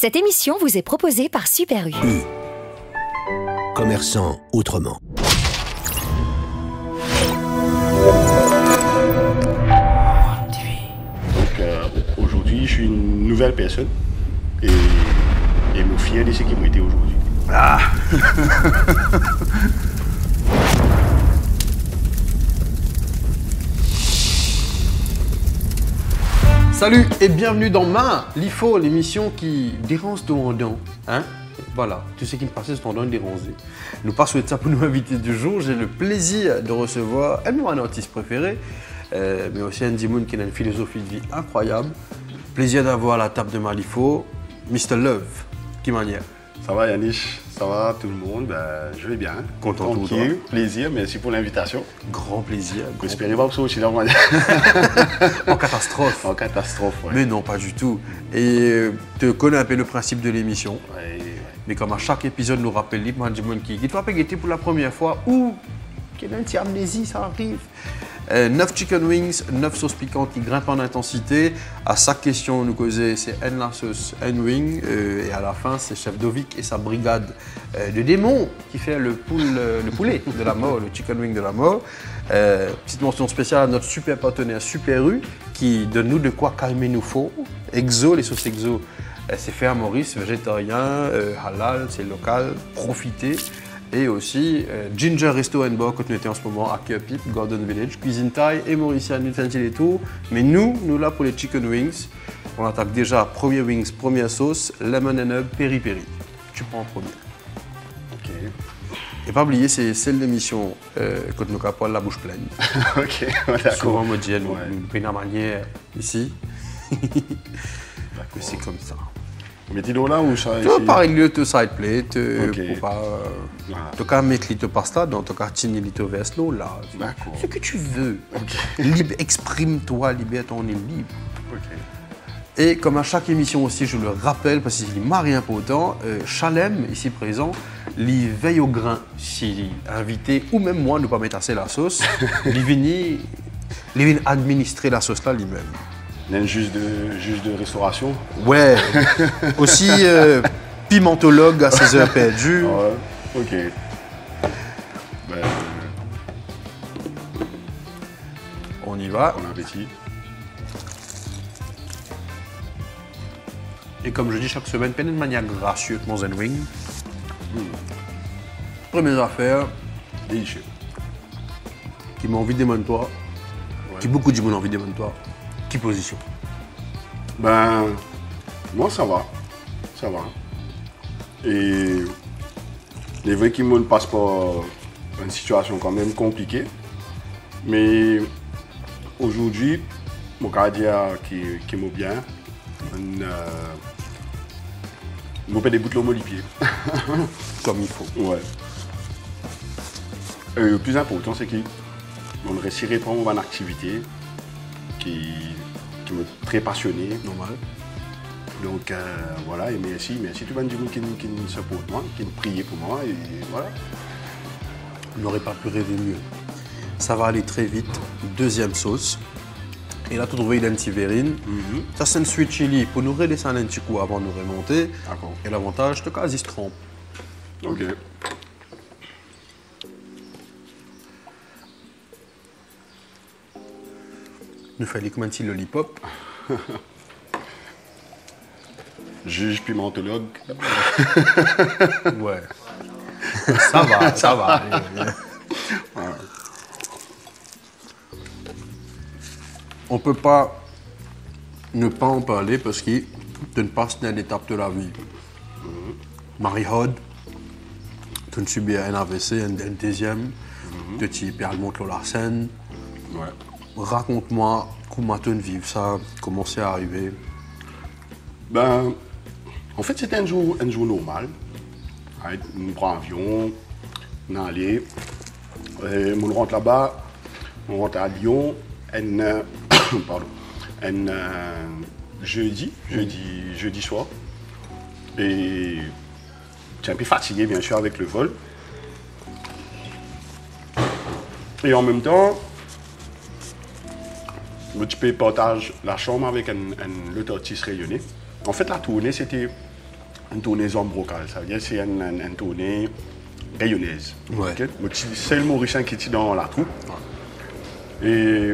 Cette émission vous est proposée par Super U. Commerçant autrement. Donc aujourd'hui, je suis une nouvelle personne et je suis fier de ce qui m'a été aujourd'hui. Ah. Salut et bienvenue dans l'IFO, l'émission qui dérange ton don. Hein? Voilà, tout ce qui me passait, c'est ton don dérangé. Nous passons de ça pour nous inviter du jour. J'ai le plaisir de recevoir un artiste préféré, mais aussi un Dimoun qui a une philosophie de vie incroyable. Plaisir d'avoir à la table de Malifo, Mr. Love. Qui manière? Ça va Yannick? Ça va tout le monde? Je vais bien. Content de toi. Plaisir, merci pour l'invitation. Grand plaisir. J'espère pas que ça aussi dans En catastrophe. En catastrophe, ouais. Mais non, pas du tout. Et tu connais un peu le principe de l'émission. Ouais. Mais comme à chaque épisode nous rappelle l'Ipman Dimon qui te rappelle guetter pour la première fois ou qui a une petite amnésie, ça arrive. 9 chicken wings, 9 sauces piquantes qui grimpent en intensité. À chaque question, nous causait c'est N la sauce, N wing. Et à la fin, c'est Chef Dovic et sa brigade de démons qui fait le poulet de la mort, le chicken wing de la mort. Petite mention spéciale à notre super partenaire Super U qui donne nous de quoi calmer nous faut. Exo, les sauces Exo, c'est fait à Maurice, végétarien, halal, c'est local, profitez. Et aussi Ginger Resto and Bar, quand nous étions en ce moment à Kirpip, Gordon Village, cuisine thaï et mauricienne, utensiles et tout. Mais nous là pour les chicken wings, on attaque déjà premier wings, première sauce, lemon and herb, peri-peri. Tu prends en premier. Ok. Et pas oublier, c'est celle d'émission quand nous avons la bouche pleine. Ok, d'accord. Souvent, on me dit, nous Ouais. prenons la manière ici. C'est comme ça. Mais dis-donc là où ça Tu vas pas régler ton side plate, Ok. pour pas... Voilà. Tu vas mettre le pasta dans ton quartier, le veslo, là. D'accord. Ce que tu veux. Ok. Exprime-toi, libère ton est libre. Ok. Et comme à chaque émission aussi, je le rappelle, parce qu'il m'a rien pour autant, Chalem, ici présent, il veille au grain. Si invité, ou même moi, ne pas mettre assez la sauce, il vient administrer la sauce là lui-même. Il y a un juge de restauration. Ouais, aussi pimentologue à ses heures perdues. Ouais. Ok. On y va. Bon appétit. Et comme je dis chaque semaine, peine de manière gracieuse, mon Zen Wing. Première affaire, Délicieux. qui m'a envie de demander toi, qui beaucoup de gens ont envie de demander toi, qui position? Moi ça va. Ça va. Et les vrais qui ne passent pas une situation quand même compliquée. Mais aujourd'hui, mon cardiaque qui m'a bien, je fais des bouts de l'homme au pied. Comme il faut. Ouais. Le plus important, c'est qu'on réussit à reprendre une activité qui me très passionné. Normal. Donc voilà, et merci tout le monde qui nous supporte moi, qui nous prie pour moi, et voilà. On n'aurait pas pu rêver mieux. Ça va aller très vite. Deuxième sauce. Et là, tu trouves une verrine. Ça, c'est une sweet chili pour nous redescendre un petit coup avant de nous remonter. D'accord. Et l'avantage, c'est que se trempe. Ok. Nous fallait comme un petit lollipop. Juge pimentologue. Ouais. Ça va, ça va. On peut pas ne pas en parler parce que tu ne passes d'une étape de la vie. Marie-Hod, tu ne subis un AVC, un deuxième, tu perds le montre la scène. Ouais. Raconte-moi comment tu vis ça, comment c'est arrivé. En fait, c'était un jour normal. Right? On prend l'avion, on est allé, on rentre là-bas, on rentre à Lyon, jeudi soir. Et j'étais un peu fatigué, bien sûr, avec le vol. Et en même temps, je partage la chambre avec un autre artiste rayonné. En fait, la tournée, c'était une tournée zone brocale. Ça veut dire que c'est une tournée rayonnaise. Ouais. Okay? C'est le Mauricien qui est dans la troupe. Et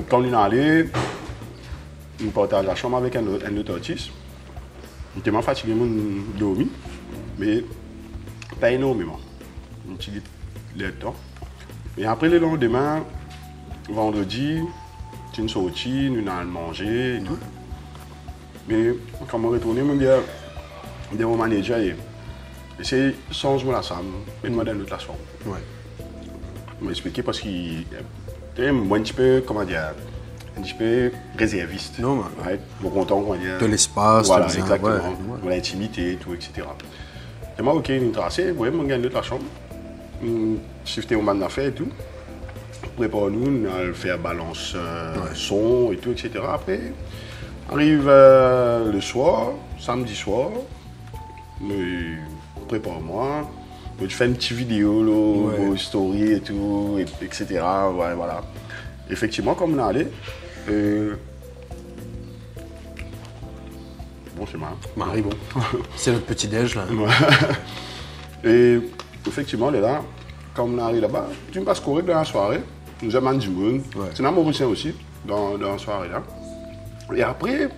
quand on est allé, on partage la chambre avec un autre artiste. On était fatigué, on dormi, mais pas énormément. On utilise le temps. Et après le lendemain, vendredi, tu es sorti, nous allons manger et tout. Mais quand on retourne, on dit à mon manager, c'est sans moi la salle, mais moi dans notre la chambre. Ouais. Je m'a expliqué parce qu'il est un petit peu, comment dire, un petit peu réserviste. Non, ouais, bon content, comment dire. De l'espace, voilà, tout exactement. ouais. De l'intimité et tout, etc. Et moi, ok, une tracée, ouais, on gagne notre la chambre. On shifté au man d'affaires et tout. Prépare-nous, on va faire balance son et tout, etc. Après, arrive le soir, samedi soir, prépare-moi. Je fais une petite vidéo, là, story et tout, etc. Ouais, voilà. Effectivement, comme on est allé, bon, c'est marrant. Marie, bon. C'est notre petit déj là. Et effectivement, là, quand on est allé là-bas, tu me passes correct dans la soirée. Nous avons du monde. C'est un Mauricien aussi, dans la soirée là. Et après,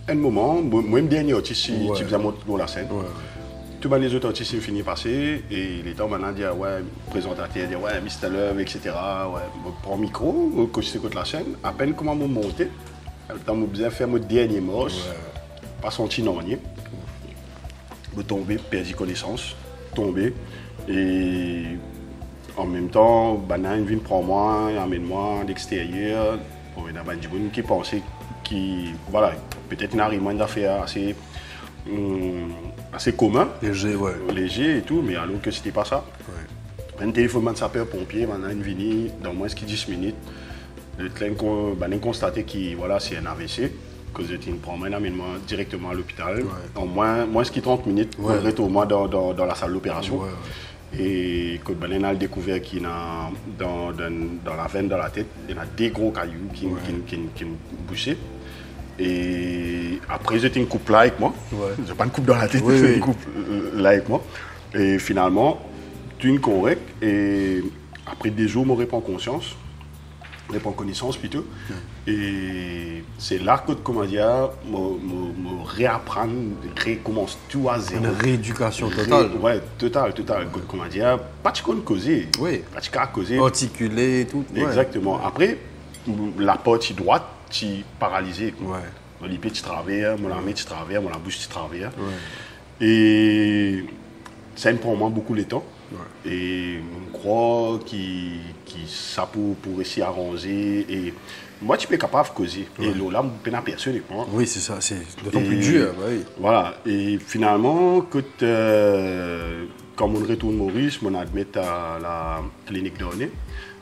un moment, moi, le dernier artiste, tu faisais monter dans la scène. Tous les autres artistes sont finis passer et les temps maintenant dire ouais, présentateur, dire ouais, Mr. Love, etc. Ouais, je prends le micro, quand je écoute la scène, à peine comment je monte, quand je besoin faire mon dernier morceau, pas senti non rien. Je tomber, perdu connaissance, tomber et en même temps, Banane vient prendre moi, amène-moi à l'extérieur pour une abandon qui pensait qui voilà, peut-être n'arrive moins d'affaires assez commun, léger et tout, mais alors que c'était pas ça. Un téléphone de sapeur-pompier, maintenant une vini dans moins que 10 minutes. Le train constaté que voilà, c'est un AVC, que je prends amène-moi directement à l'hôpital. En moins que 30 minutes, on retourne dans la salle d'opération. Et quand on a découvert qu'il y a dans la veine, dans la tête, il y a des gros cailloux qui me bouchaient. Et après, j'étais une coupe là avec moi. Je n'ai pas une coupe dans la tête, c'est une coupe là avec moi. Et finalement, tu es correct. Et après des jours, je reprends conscience, je reprends connaissance plutôt. Et c'est là que, comment dire, je réapprends, recommence tout à zéro. Une rééducation totale. Ouais, totale. Comment dire, pas de causer. Pas de causer. Articuler et tout. Exactement. Après, la partie droite, tu es paralysé. Mon lipé, tu travailles, mon armée, tu travailles, mon bouche, tu travailles. Et ça me prend moins beaucoup de temps. Et je crois que ça pour réussir à ranger. Et moi, tu peux être capable de causer. Et là, je peux pas personne. Oui, c'est ça. C'est d'autant plus dur. Voilà. Et finalement, quand on retourne Maurice, on admet à la clinique d'Ornay.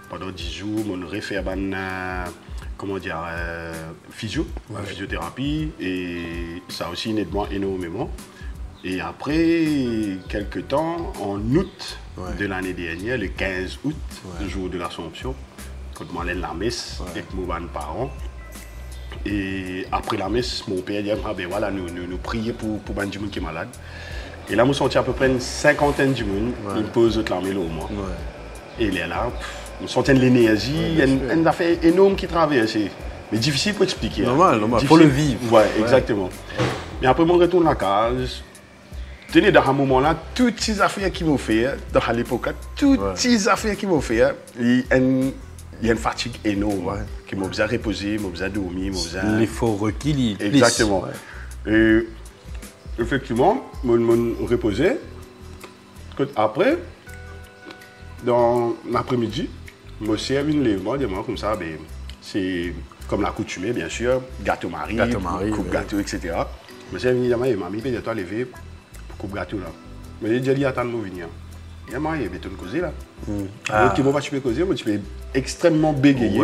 Pendant 10 jours, on refait comment dire, physiothérapie, et ça a aussi aidé énormément. Et après quelques temps, en août de l'année dernière, le 15 août, le jour de l'Assomption, quand je allais à la messe avec mes parents, et après la messe, mon père dit ben voilà, nous prions pour les gens qui sont malades. Et là, nous senti à peu près une cinquantaine de monde, ils me posent l'armée là au moins. Et il est là. Nous sentons de l'énergie, il y a une affaire énorme qui traverse. Mais difficile pour expliquer. Normal, pour le vivre. Oui, exactement. Mais après, je retourne à la case. Tenez, dans ce moment-là, toutes ces affaires qu'ils m'ont fait, dans l'époque, toutes ces affaires qu'ils m'ont fait, il y a une fatigue énorme. Qui m'a besoin de reposer, m'a besoin de dormir, m'a besoin. L'effort requis, exactement. Et effectivement, je me reposais. Après, dans l'après-midi, je me servi une lèvement, comme ça, ben, c'est comme l'accoutumée, bien sûr, gâteau Marie, coupe gâteau, etc. Je me servi une lèvement et mamie, peut-être toi lever pour coupe gâteau là. Mais j'ai dit, attends, je vais venir. Il y a moyen, il causer là. Donc, tu peux causer, mais tu peux extrêmement bégayer.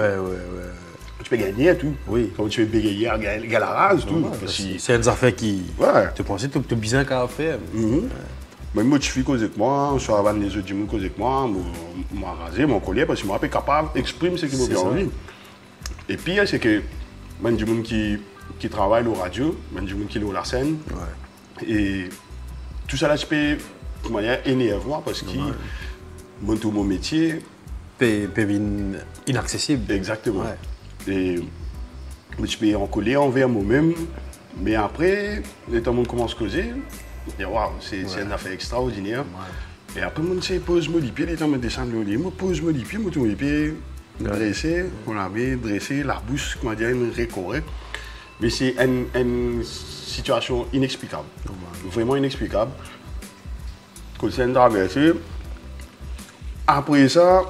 Tu peux gagner et tout. Comme tu peux bégayer, à la rase, tout. C'est une affaire qui. Tu pensais que tu as besoin qu'à faire. Mais moi, je suis causé avec moi, je suis avec les autres gens causé avec moi, je m'ai rasé mon collier parce que je suis capable d'exprimer ce qui m'a bien envie. Et puis, c'est que les gens qui travaillent au radio, les gens qui sont à la scène, et tout ça là, je peux, comment dire, énerver moi parce que mon métier. Pévin inaccessible. Exactement. Ouais. Et je peux en coller envers moi-même, mais après, les temps où on commence à causer, waouh, c'est une affaire extraordinaire. Ouais. Et après, je pose-moi les pieds, les temps où je descends le lit, je pose-moi les pieds, je tourne les pieds, dresser, on a bien dressé, la bouche, comment dire, une correcte. Mais c'est une situation inexplicable. Vraiment inexplicable. Quand c'est une traversée, après ça,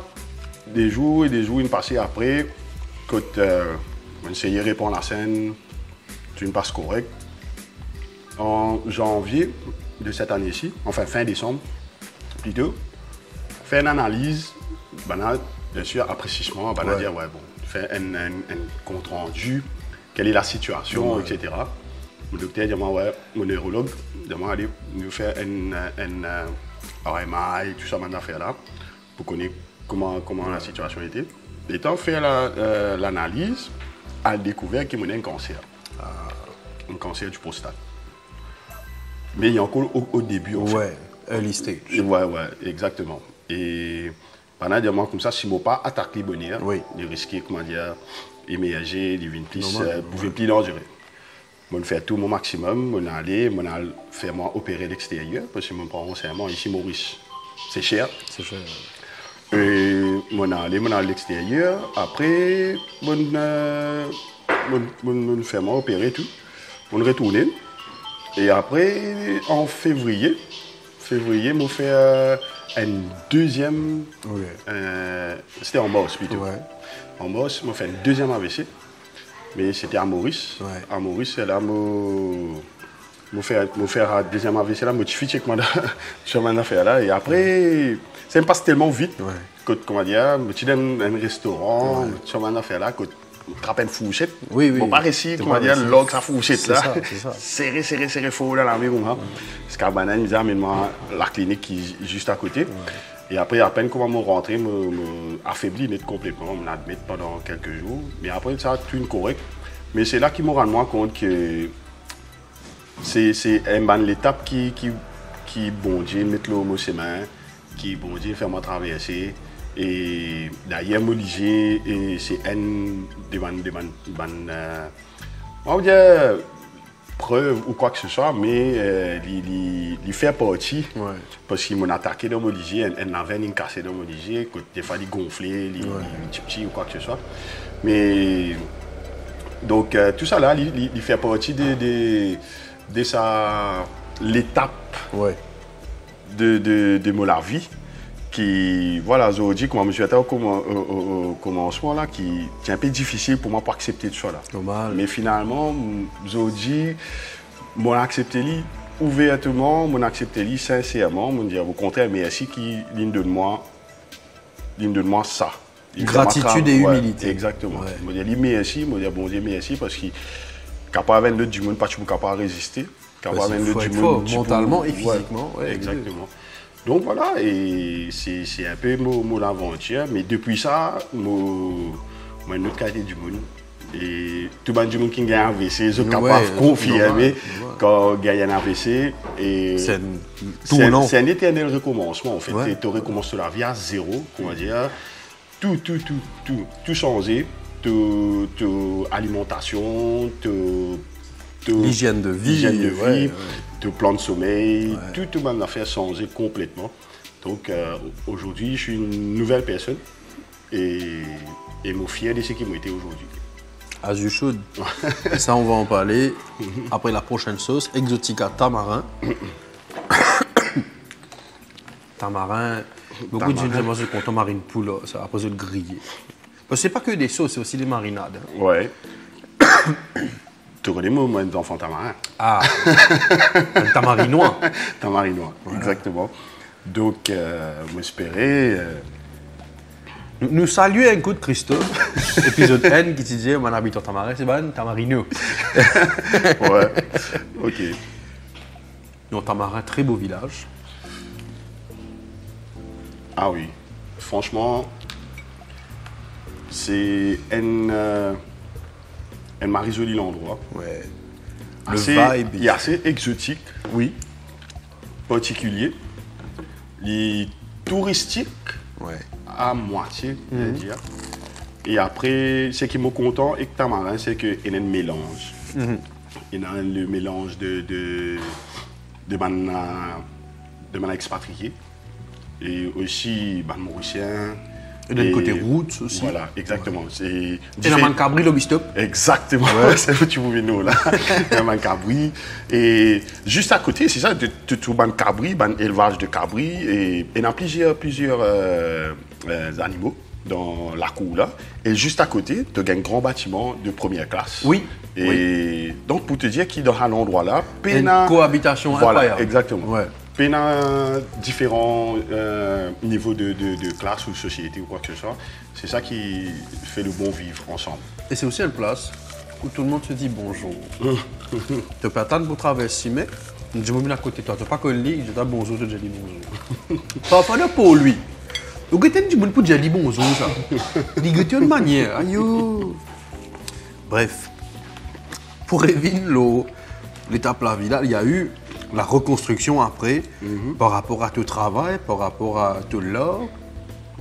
des jours et des jours, une passée après, quand on essayait de répondre à la scène, tu ne passes correct. En janvier de cette année-ci, enfin fin décembre plutôt, faire une analyse, bien sûr, appréciement, dire, ouais, bon, faire un compte rendu, quelle est la situation, etc. Le docteur dit, ouais, mon neurologue, demande aller nous faire un RMI, tout ça, maintenant faire là, pour connaître comment la situation était. Étant fait l'analyse, elle a découvert qu'il y a un cancer. Un cancer du prostate. Mais il y a encore au début. En fait. Early stage. Ouais, exactement. Et pendant des mois comme ça, si je n'ai pas attaqué les bonheurs, de risquer, comment dire, émerger, de devenir plus dangereux. Je fais tout mon maximum, je aller faire opérer l'extérieur, parce que je prends un serment ici, Maurice. C'est cher. C'est cher. Et je allé à l'extérieur. Après, je fais opérer tout. Je retourne. Et après, en février, je fais une deuxième. C'était en mars plutôt. Ouais. En mars, je fais une deuxième AVC. Mais c'était à Maurice. Ouais. À Maurice, là, je fais la deuxième AVC là, je suis fiché sur ma affaire là. Et après, ça me passe tellement vite. Ouais. Que, comment dire, je suis dans un restaurant, sur ma affaire là, que je trappe une fourchette. Oui. Bon, pas réussi, comment dire, l'autre, sa fourchette là. Serré, fort dans la maison. Parce qu'à Banane, ils amènent la clinique qui est juste à côté. Ouais. Et après, à peine comment je rentre, je affaibli net complètement, je m'admets pendant quelques jours. Mais après, ça a tout une correct. Mais c'est là qu'il me rend moi compte que c'est l'étape qui bon Dieu met l'eau dans ses mains, qui bon Dieu fait moi traverser. Et d'ailleurs, moi, et c'est on va dire preuve ou quoi que ce soit, mais il fait partie. Ouais. Parce qu'il m'a attaqué dans mon ligier, il avait une cassée dans mon ligier, des fois il gonflait, il petit ou quoi que ce soit. Mais donc tout ça là, il fait partie de l'étape de la vie. Qui, voilà, aujourd'hui, comme je suis au commencement, là, qui est un peu difficile pour moi pour accepter tout ça. Là. Normal. Mais finalement, aujourd'hui, je accepte ouvertement, je accepte sincèrement, je dis au contraire, merci qui ligne de moi ça. Gratitude et humilité. Exactement. Je dis merci, je dis bon Dieu merci, parce qu'il capable de du monde, pas capable de résister. Capable de du monde. Mentalement et physiquement. Exactement. Donc voilà, et c'est un peu mon aventure, mais depuis ça, moi, une autre qualité du monde. Et tout le monde du monde qui gagne un AVC, je suis capable de confirmer quand gagne un AVC. C'est un éternel recommencement en fait. Tu recommences la vie à zéro, comment dire, tout changer, toute alimentation, l'hygiène de vie, le plan de sommeil, tout le monde a fait changer complètement. Donc aujourd'hui, je suis une nouvelle personne et je suis fier de ce qui m'a été aujourd'hui. As you should. Et ça, on va en parler après la prochaine sauce, Exotica tamarin. Tamarin, beaucoup de gens disent qu'on tamarine poule, ça après de griller. Parce que c'est pas que des sauces, c'est aussi des marinades. Ouais. Tu connais moi, des enfants tamarins. Ah, un tamarinois. Tamarinois, exactement. Donc, j'espérais. Nous saluons un coup de Christophe, épisode N qui disait mon habitant tamarin, c'est bon, tamarino. Ouais, ok. Donc, Tamarin, très beau village. Ah oui, franchement, c'est elle m'a résolu l'endroit. Ouais. Le vibe. Il est assez exotique. Oui. particulier, les touristiques Ouais. à moitié, je veux dire. Et après, ce qui me content et que tamarin, c'est qu'il y a un mélange. Il y a le mélange de man expatriés et aussi man mauricien. Et d'un côté roots aussi. Voilà, exactement. Et la man cabri, le bistop. Exactement, c'est où tu veux nous là. La man cabri. Et juste à côté, c'est ça, tu man cabri, man élevage de cabri. Et il y a plusieurs animaux dans la cour là. Et juste à côté, tu as un grand bâtiment de première classe. Oui. Et donc, pour te dire qu'il dans un endroit là, Une cohabitation voilà, incroyable. exactement. Ouais. Différents niveaux de classe ou société ou quoi que ce soit. C'est ça qui fait le bon vivre ensemble. Et c'est aussi une place où tout le monde se dit bonjour. Tu peux attendre pour traverser, mais je me mets à côté de toi. Tu n'as pas que le lit, je dis bonjour, je dis bonjour. Pas de pour lui. Vous avez du monde pour dire bonjour, ça. Il y a une manière. Aïe. Bref, pour Evin, l'étape la vie là, il y a eu la reconstruction après, par rapport à ton travail, par rapport à ton l'art.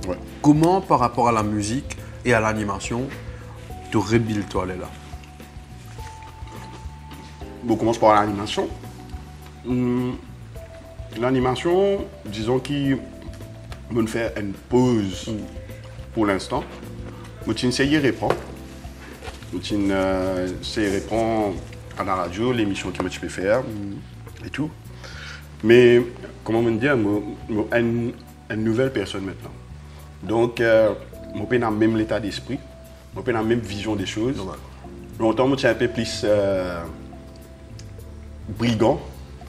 Ouais. Comment, par rapport à la musique et à l'animation, tu rebuild toi là? On commence par l'animation. L'animation, disons qu'il me fait une pause pour l'instant. Je vais essayer de répondre. Je vais essayer de répondre à la radio, l'émission que je peux faire et tout. Mais, comment me dire, je suis une nouvelle personne maintenant. Donc, je suis dans le même état d'esprit, je suis dans la même vision des choses. Longtemps, je suis un peu plus brigand,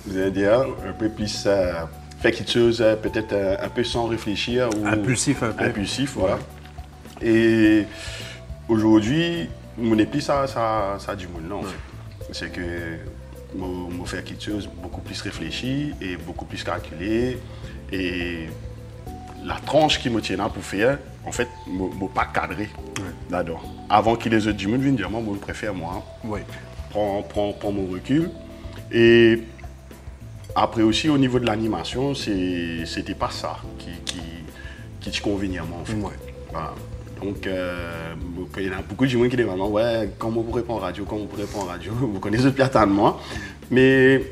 je veux dire, un peu plus faire quelque chose peut-être un peu sans réfléchir. Ou Impulsif un peu. Impulsif, voilà. Et aujourd'hui, je n'ai plus ça du monde, non, en fait. C'est que je fais quelque chose beaucoup plus réfléchi et beaucoup plus calculé. Et la tranche qui me tient là pour faire, en fait, je ne pas cadré là-dedans. Avant que les autres du monde viennent dire, moi, je préfère, moi, prends mon recul. Et après aussi, au niveau de l'animation, c'était pas ça qui te convenait à moi, en fait. Voilà. Donc, il y a beaucoup de gens qui disent, ouais, comment vous répondez en radio, vous connaissez bien tant de moi. Mais,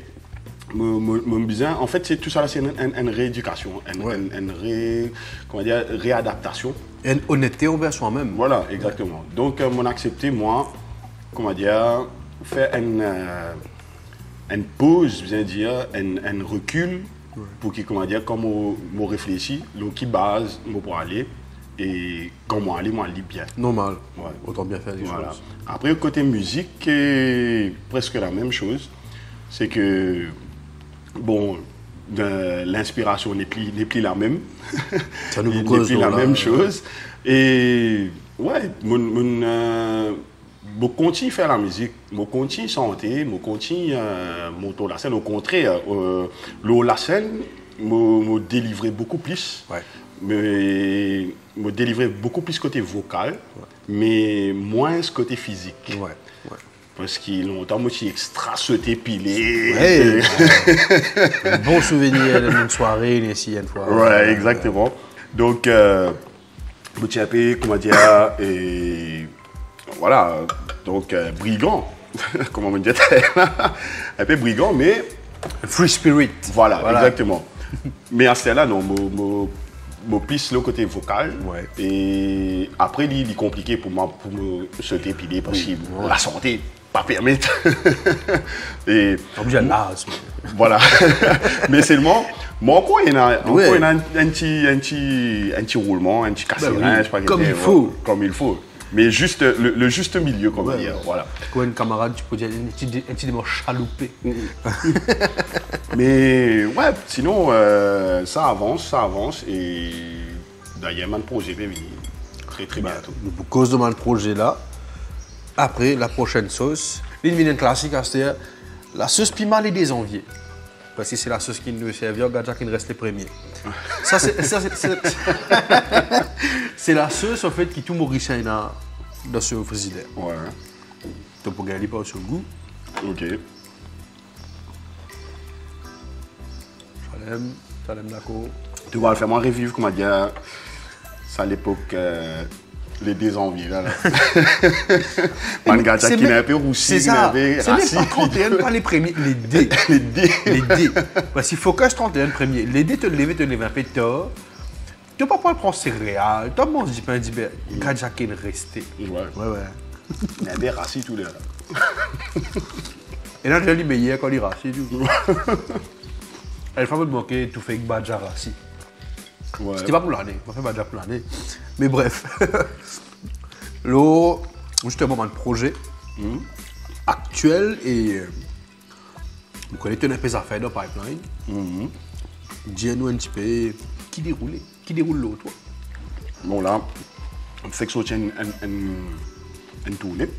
en fait, c'est tout ça, c'est une rééducation, une réadaptation. Une honnêteté envers soi-même. Voilà, exactement. Donc, mon accepté, moi, faire une pause, je veux dire, un recul pour que, comme on réfléchit, qui base, pour aller. Et quand moi aller bien. Normal. Ouais. Autant bien faire des choses. Après, côté musique, c'est presque la même chose. C'est que, bon, l'inspiration n'est plus la même. Ça nous n'est plus la même chose. Et, ouais, je continue à faire la musique, je continue à chanter, je continue à monter la scène. Au contraire, la scène me délivrait beaucoup plus. Ouais. Me délivrer beaucoup plus côté vocal, mais moins ce côté physique. Parce qu'il longtemps, moi, je suis extra sauté, pilé. Un bon souvenir d'une soirée, ici, une fois. Ouais, exactement. Donc, je suis un peu, comment dire, et voilà, donc, brigand, comment on dit, un peu brigand, mais... Free spirit. Voilà. Exactement. Mais à ce là non, je pisse le côté vocal. Et après, il est compliqué pour moi pour me sauter piler possible. La santé, pas permettre. Et obligé de l'asthme. Voilà. Mais seulement, encore il y a un petit roulement, un petit cassérage. Comme il faut. Comme il faut. Mais juste le juste milieu, comme dire. Voilà. Quand un camarade, tu peux dire un petit démon chaloupé. Mais ouais, sinon, ça avance. Et d'ailleurs, mon projet va venir très bientôt. À cause de mon projet là, après, la prochaine sauce, une classique, c'est la sauce piment et des enviers. Parce que c'est la sauce qui nous servait, regarde qui nous reste les premiers. Ça, c'est la sauce en fait qui tout mauricien dans ce frigidaire. Ouais. Donc pour gagner pas sur le goût. Ok. Salem d'accord. Tu vas le faire moi revivre, comment dire, ça à l'époque, les désenvies, là. Manga qui n'a un peu roussi, c'est ça. C'est même pas 31, pas les premiers, les dés. Les dés. Les dés. Parce qu'il faut que 31 premiers. Les dés te lever un peu tard. Tu ne peux pas prendre céréales. Tu manges du pain d'hiver. Gadjak est resté. Ouais. Il y a des racines tous les là. Et là, je l'ai dit hier quand il rassis. Elle fait me manquer tout fait avec Badja rassis. Ouais. C'était pas pour l'année. On fait Badja pour l'année. Mais bref. Là, justement, un projet actuel et vous connaissez un peu les affaires dans le pipeline. Dis-nous un petit peu qui déroule l'autre, toi. Bon là, on fait que ça tient une tournée.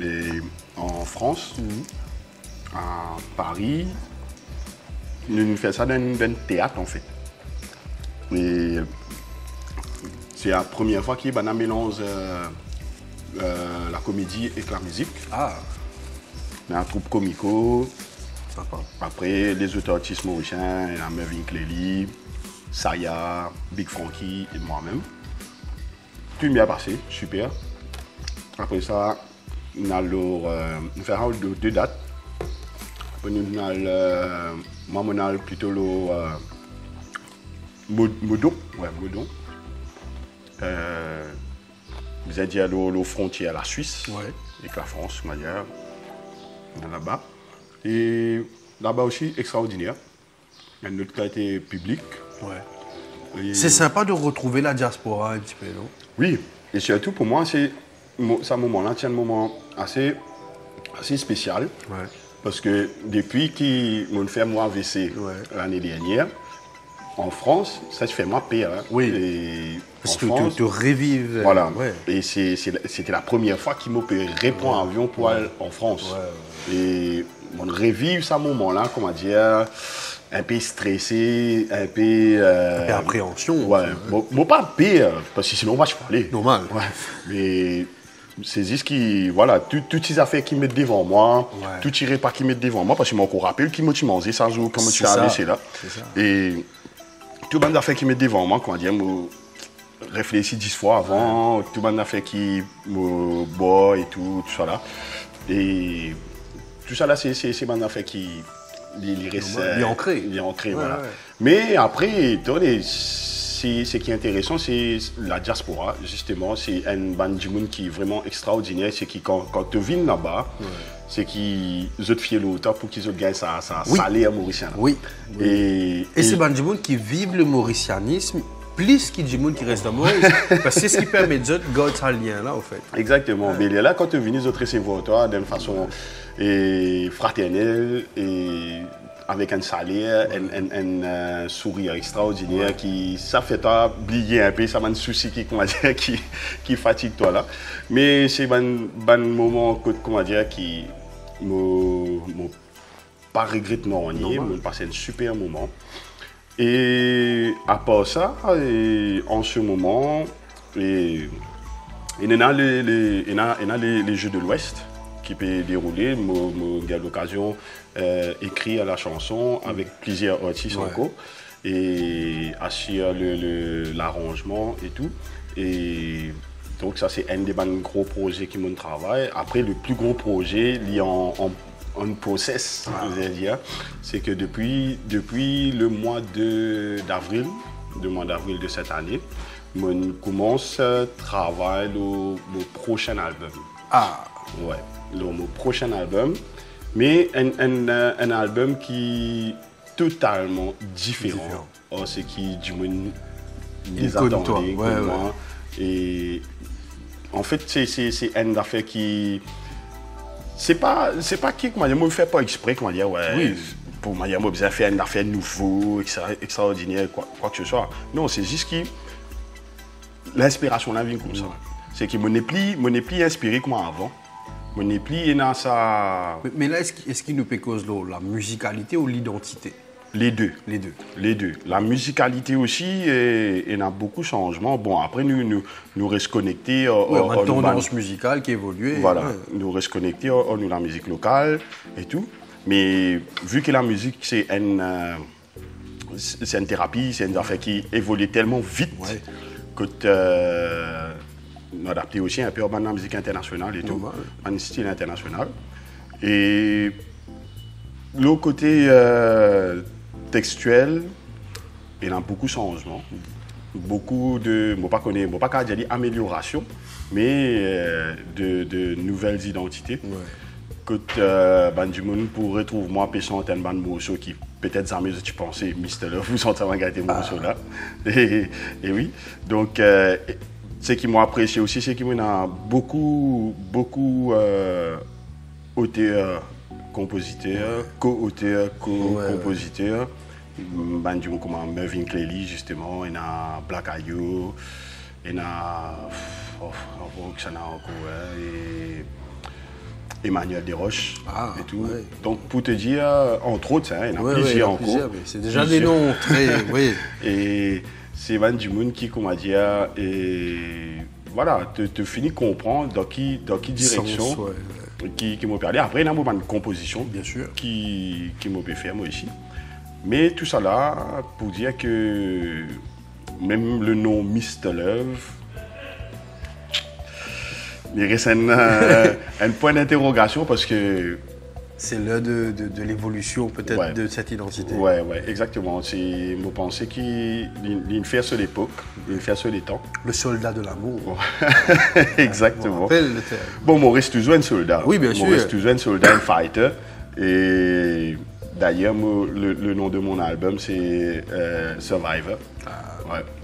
Et en France, à Paris, nous faisons ça dans un théâtre en fait. Et c'est la première fois qu'il y a un mélange la comédie et la musique. Ah. Il y a un troupe comico. Sympa. Après, les auteurs artistes mauriciens, il y a Mervyn Clélie, Saya, Big Frankie et moi-même. Tout bien passé, super. Après ça, nous allons faire deux dates. Après, nous allons, moi, je allons plutôt le Modon. Ouais, Modon. Vous avez dit à la frontière, la Suisse, avec la France, manière, là-bas. Et là-bas aussi, extraordinaire. Il y a une autre qualité publique. Ouais. C'est sympa de retrouver la diaspora un petit peu, non? Oui, et surtout pour moi, c'est un moment-là, c'est un moment assez spécial. Ouais. Parce que depuis qu'ils m'ont fait moi AVC l'année dernière, en France, ça se fait moi pire. Hein. Oui. Et parce que France, tu revives. Voilà. Ouais. Et c'était la première fois qu'ils m'opéraient pour un avion pour aller en France. Ouais. Et on revive ce moment-là, comment dire, un peu stressé, un peu appréhension. Ouais. Bon, pas pire, parce que sinon, moi, je peux aller. Normal. Ouais. Mais c'est juste qui, voilà, toutes ces affaires qui mettent devant moi, tout les repas qui mettent devant moi, parce que je me rappelle qui m'a mangé ça jour, comme tu as laissé là. Et tout le monde affaires qui mettent devant moi, comment dire, je réfléchis 10 fois avant, tout le monde affaires qui me boit et tout ça là. Et tout ça là, c'est une affaire qui reste. Il est ancré. Il est ancré, voilà. Mais après, ce qui est intéressant, c'est la diaspora, justement. C'est un bande de monde qui est vraiment extraordinaire. C'est qui, quand tu viens là-bas, c'est qu'ils ont fait l'autre pour qu'ils gagnent ça salaire mauricien. Oui. Et c'est bande de monde qui vivent le mauricianisme plus qu'il y a des gens qui restent à Maurice. Parce que c'est ce qui permet de garder ce lien-là, en fait. Exactement. Mais là, quand tu viens, ils ont recevoir toi d'une façon fraternelle et avec un salaire, un sourire extraordinaire qui, ça fait oublier un peu, ça m'a un souci qui fatigue toi là. Mais c'est un moment, comment dire, qui ne pas regrette non, on passe un super moment. Et à part ça, en ce moment, il y a les Jeux de l'Ouest qui peut dérouler. J'ai eu l'occasion d'écrire la chanson avec plusieurs artistes encore et assurer l'arrangement et tout. Et donc ça, c'est un des gros projets qui me travaille. Après, le plus gros projet lié en process, c'est que depuis le mois d'avril de cette année, on commence à travailler le prochain album. Ah! Ouais, mon prochain album, mais un album qui est totalement différent. C'est qui du moins des attendus comme moi. Et en fait, c'est une affaire qui... C'est pas qui, comment dire, moi, je ne fais pas exprès, comment dire, pour moi, j'ai besoin de faire une affaire nouveau, extraordinaire, quoi que ce soit. Non, c'est juste que l'inspiration là vient comme ça. C'est que je n'ai plus inspiré comme avant. Je n'ai plus dans ça. Mais là, est-ce qu'il nous peut cause la musicalité ou l'identité? Les deux. Les deux. La musicalité aussi, il y a beaucoup de changements. Bon, après, nous restons connectés. Une tendance musicale qui évolue. Voilà, nous restons connectés à la musique locale et tout. Mais vu que la musique, c'est c'est une thérapie, c'est une affaire qui évolue tellement vite que nous adapté aussi un peu à la musique internationale et tout, un style international. Et le côté textuel, il y a beaucoup de changements, beaucoup de, je ne sais pas dire amélioration, mais de nouvelles identités. Que du monde pour retrouver moi péchant un ban morceau qui peut-être jamais tu pensais Mr. Love vous sentez regarder morceau là et oui donc ce qui m'a apprécié aussi c'est qu'il y a beaucoup auteurs compositeurs co-auteurs co-compositeurs du monde comme Mervyn Cleary justement il y a Black Ayo il y a Emmanuel Desroches et tout. Donc pour te dire, entre autres, il y en a plusieurs en cours. C'est déjà des noms très... Et c'est Van du monde qui, comment dire, et voilà, te finit comprendre dans qui direction qui m'a perdu. Après, il y a une composition, bien sûr, qui m'a fait moi aussi. Mais tout ça là, pour dire que même le nom Mr. Love, il reste un point d'interrogation parce que... C'est l'heure de l'évolution peut-être de cette identité. Oui, exactement. Je pense qu'il fait sur l'époque, il fait sur les temps. Le soldat de l'amour. Exactement. Bon, on reste toujours un soldat. Oui, bien sûr. On reste toujours un soldat, un fighter. Et d'ailleurs, le nom de mon album, c'est Survivor.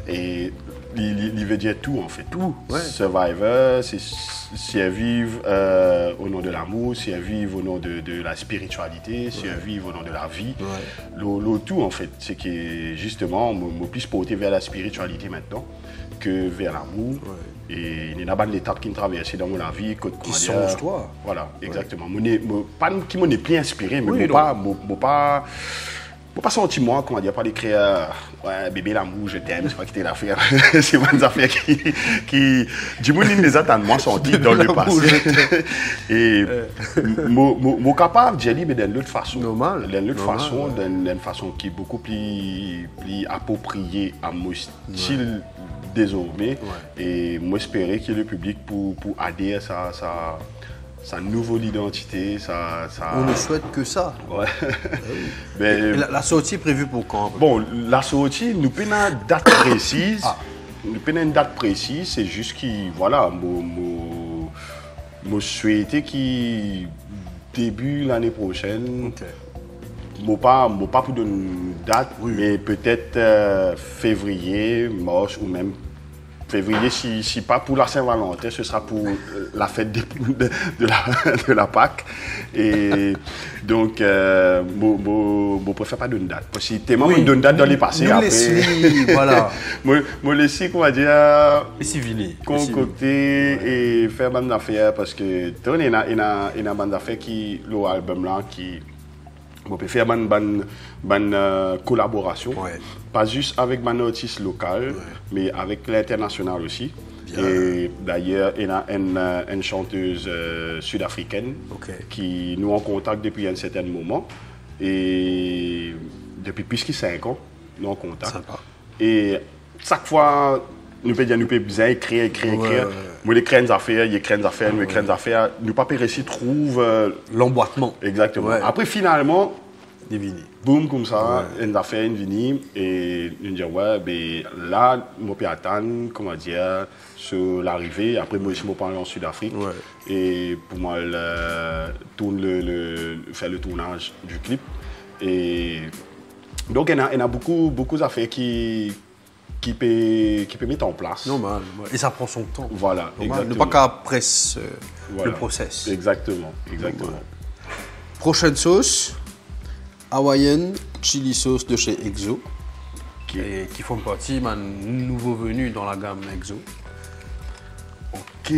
Et il veut dire tout en fait. Tout. Survivor, c'est survivre au nom de l'amour, survivre au nom de la spiritualité, survivre au nom de la vie. Le tout en fait, c'est que justement, je plus porté vers la spiritualité maintenant que vers l'amour. Et il y a des étapes qui me traversent dans ma vie. Qui changent toi. Voilà, exactement. Pas qui m'ont plus inspiré, mais pas sentir moi, comment dire, pas d'écrire ouais, bébé l'amour, je t'aime, c'est pas quitter l'affaire. C'est pas une affaire qui du monde les attendent moi sorti dans le passé. Et mon capable j'ai dit mais d'une autre façon. Normal. D'une façon qui est beaucoup plus appropriée à mon style désormais. Et moi espérer que le public pour adhérer à sa nouvelle identité, On ne souhaite que ça. Mais, la sortie est prévue pour quand? Bon, la sortie, nous prenons une date précise. Nous prenons une date précise, c'est juste que, voilà, je souhaitais qu'il début l'année prochaine. Je pas pour une date, mais peut-être février, mars ou même février, si pas pour la Saint-Valentin, ce sera pour la fête de la Pâques. Et donc, je ne préfère pas donner une date. Parce que tellement une date dans les passés. Voilà. Je laisse, on va dire, concocter et faire une bande d'affaires. Parce que il y a une bande d'affaires qui, l'album là, qui. On peut faire une collaboration, pas juste avec un artiste local, mais avec l'international aussi. Et d'ailleurs, il y a une chanteuse sud-africaine qui nous en contact depuis un certain moment. Et depuis plus de 5 ans, nous en contact. Et chaque fois, nous pouvons bien écrire. Moi, les crènes affaires, nous pas réussir trouve l'emboîtement. Exactement. Après, finalement, boum, comme ça, une affaire, une vini, et nous disons, là, je peux attendre, comment dire, sur l'arrivée. Après, moi, je me parle en Sud-Afrique. Et pour moi, faire le tournage du clip. Et donc, il y a beaucoup d'affaires qui peut mettre en place. Normal. Et ça prend son temps. Voilà, exactement. Ne pas qu'à presse le process. Exactement. Prochaine sauce, Hawaiian Chili Sauce de chez Exo. Qui font partie de nouveau venu dans la gamme Exo. Ok.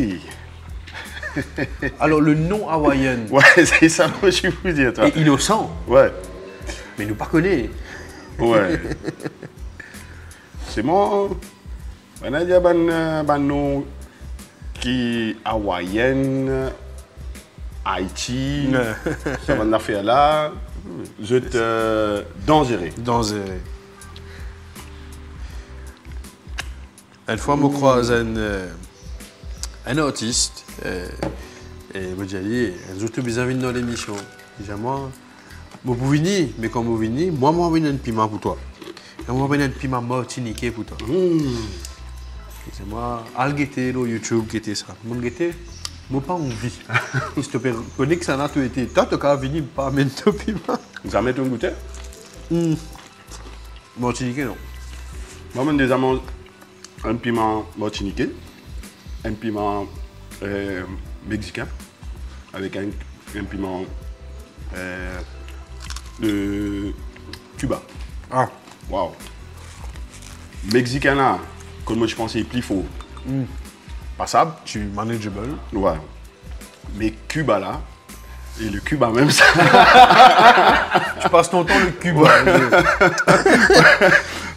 Alors, le nom Hawaiian. C'est ça que je vous dire, toi. Et innocent. Mais nous pas connaît. C'est moi. On a dit un nom qui est hawaïen, Haïti, ça va faire là. Je te dangereux. Une fois, je croise un artiste et je me dis, un autre besoin dans l'émission. Je dis, moi, je vais venir, mais quand je viens, moi, je vais venir un piment pour toi. Et moi, je vais venir un piment martiniquais pour toi. C'est moi, Algueté, YouTube, qui était ça. Mon guetté, moi, pas envie. S'il te plaît, connais que ça n'a pas été. Toi, tu as venir pas amener ton piment. Vous avez un goûter? Martiniquais, non. Moi, je demande un piment martiniquais, un piment mexicain, avec un piment de Cuba. Ah. Waouh. Mexicain là, comme moi je pensais, plus faux. Passable. Tu manageable. Ouais. Mais Cuba là, et le Cuba même ça. Tu passes ton temps le Cuba.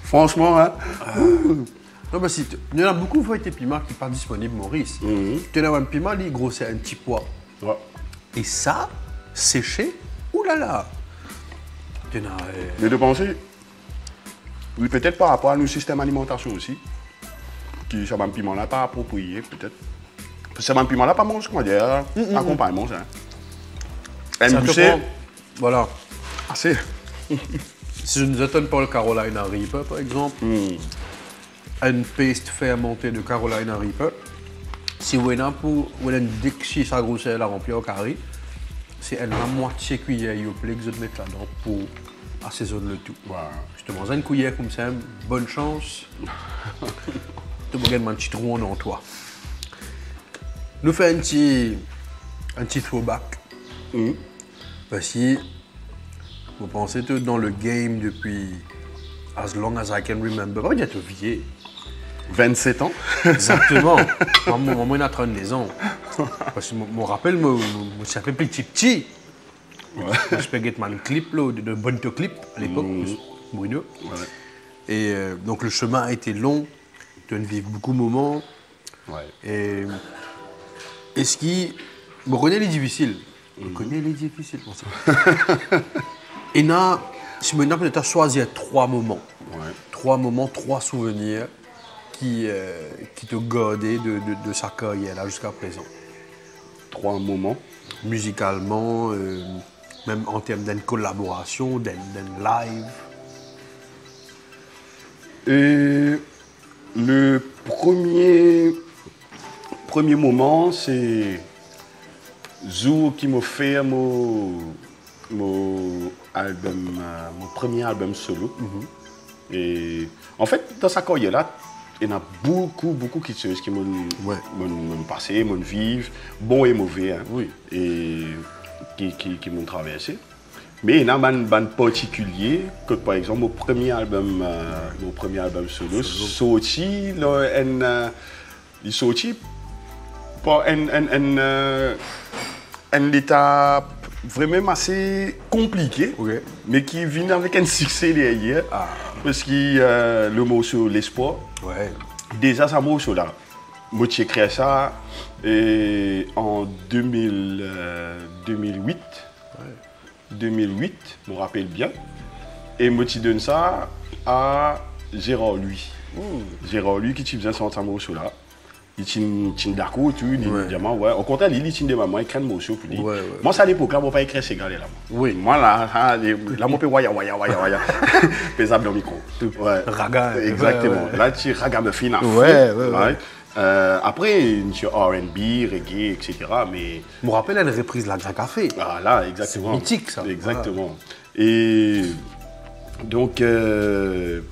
Franchement, hein. Non, mais si, il y en a beaucoup de tes piments qui ne sont pas disponibles, Maurice. Tu as un piment, il grossit un petit pois. Ouais. Et ça, séché, oulala. Mais de penser, oui, peut-être par rapport à nos systèmes d'alimentation aussi, qui ça un piment là pas approprié, peut-être. C'est un piment là pas mange, comment dire, accompagnement ça. Un Ça te bouchée, prend- Voilà. assez. Si je nous attends par le Carolina Reaper, par exemple, une paste fermentée de Carolina Reaper, si vous avez une dixie sa grosseur la remplie au carré, c'est la moitié cuillère de plaie que vous mettez là-dedans pour assaisonner le tout. Voilà. Je te mange une cuillère comme ça, bonne chance. Tu vas gagner un petit trou en toi. Nous faisons un petit throwback. Parce que vous pensez tout dans le game depuis as long as I can remember. Pas dire vieux. 27 ans. Exactement. Moi, il a 32 ans. Parce que mon rappel, ça fait petit. Je peux get un clip, là, de Bonto Clip à l'époque, Bruno. Ouais. Et donc le chemin a été long, tu as vécu beaucoup de moments. Ouais. Et ce qui me connaît les difficiles. Je connais les difficiles pour ça. Et là, si maintenant peut-être choisir 3 moments. Ouais. 3 moments, 3 souvenirs qui te gardaient de sa carrière là jusqu'à présent. 3 moments. Musicalement, même en termes d'une collaboration, d'un live. Et le premier moment, c'est Zou qui m'a fait mon premier album solo. Et en fait, dans sa carrière là, il y en a beaucoup de choses qui m'ont passé, m'ont vécu, bon et mauvais, hein, Oui. et qui m'ont traversé. Mais il y en a un particulier, que par exemple mon premier album solo, sorti, il sorti par un étape vraiment assez compliqué, Okay. mais qui vient avec un succès derrière. Parce que le morceau L'Espoir, Ouais. déjà ce morceau-là, moi j'ai créé ça en 2008. 2008, je me rappelle bien. Et moi j'ai donné ça à Gérard Louis. Gérard Louis qui faisait ce morceau-là. Il tient d'accord, tout, il dit, ouais. Au contraire, il tient des mamans, il crée un morceau pour lui. Ouais. Moi, ça à l'époque, là, je ne pas écrire ces gars-là. Oui. Moi, là, je peux waya. Pesable dans le micro. Ouais. Raga. Exactement. Ouais. Là, tu raga me fin à fond. Ouais. Après, tu R&B, reggae, etc. Mais Je me rappelle une reprise de la Grand Café. ah, là, exactement. C'est mythique, ça. Exactement. Et donc, il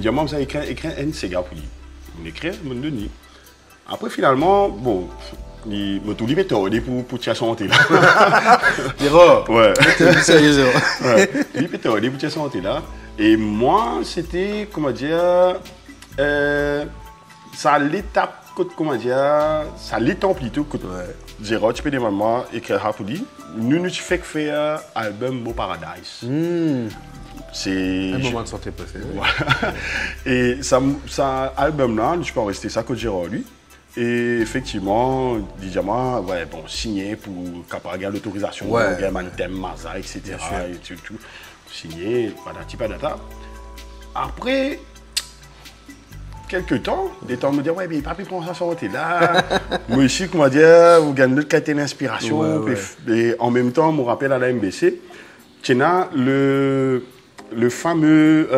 y a même ça écrit un Sega pour lui. Il écrit, il me donne. Après, finalement, bon, il m'a tout dit pour tirer son thé là. Erreur. Ouais. Sérieux. Ouais. Il m'a tout dit pour tirer son thé là. Et moi, c'était, comment dire, ça l'étape, comment dire, ça l'étend plutôt que Gérard, tu peux demander moi, écrire pour lui. Nous fait faire album Beau Paradise. C'est Un moment de santé préféré. voilà. Et ça album là, je peux en rester ça que Gérard lui. Et effectivement, Dijama, ouais, bon, signé pour Capaga l'autorisation, Ouais. German Thème, Maza, etc. Et tout. Signé, patati patata. Après, quelques temps, les temps me disent ouais mais papi comment ça sortait là. Moi aussi comment dire vous gagnez notre qualité d'inspiration et en même temps me rappelle à la MBC, tu as le fameux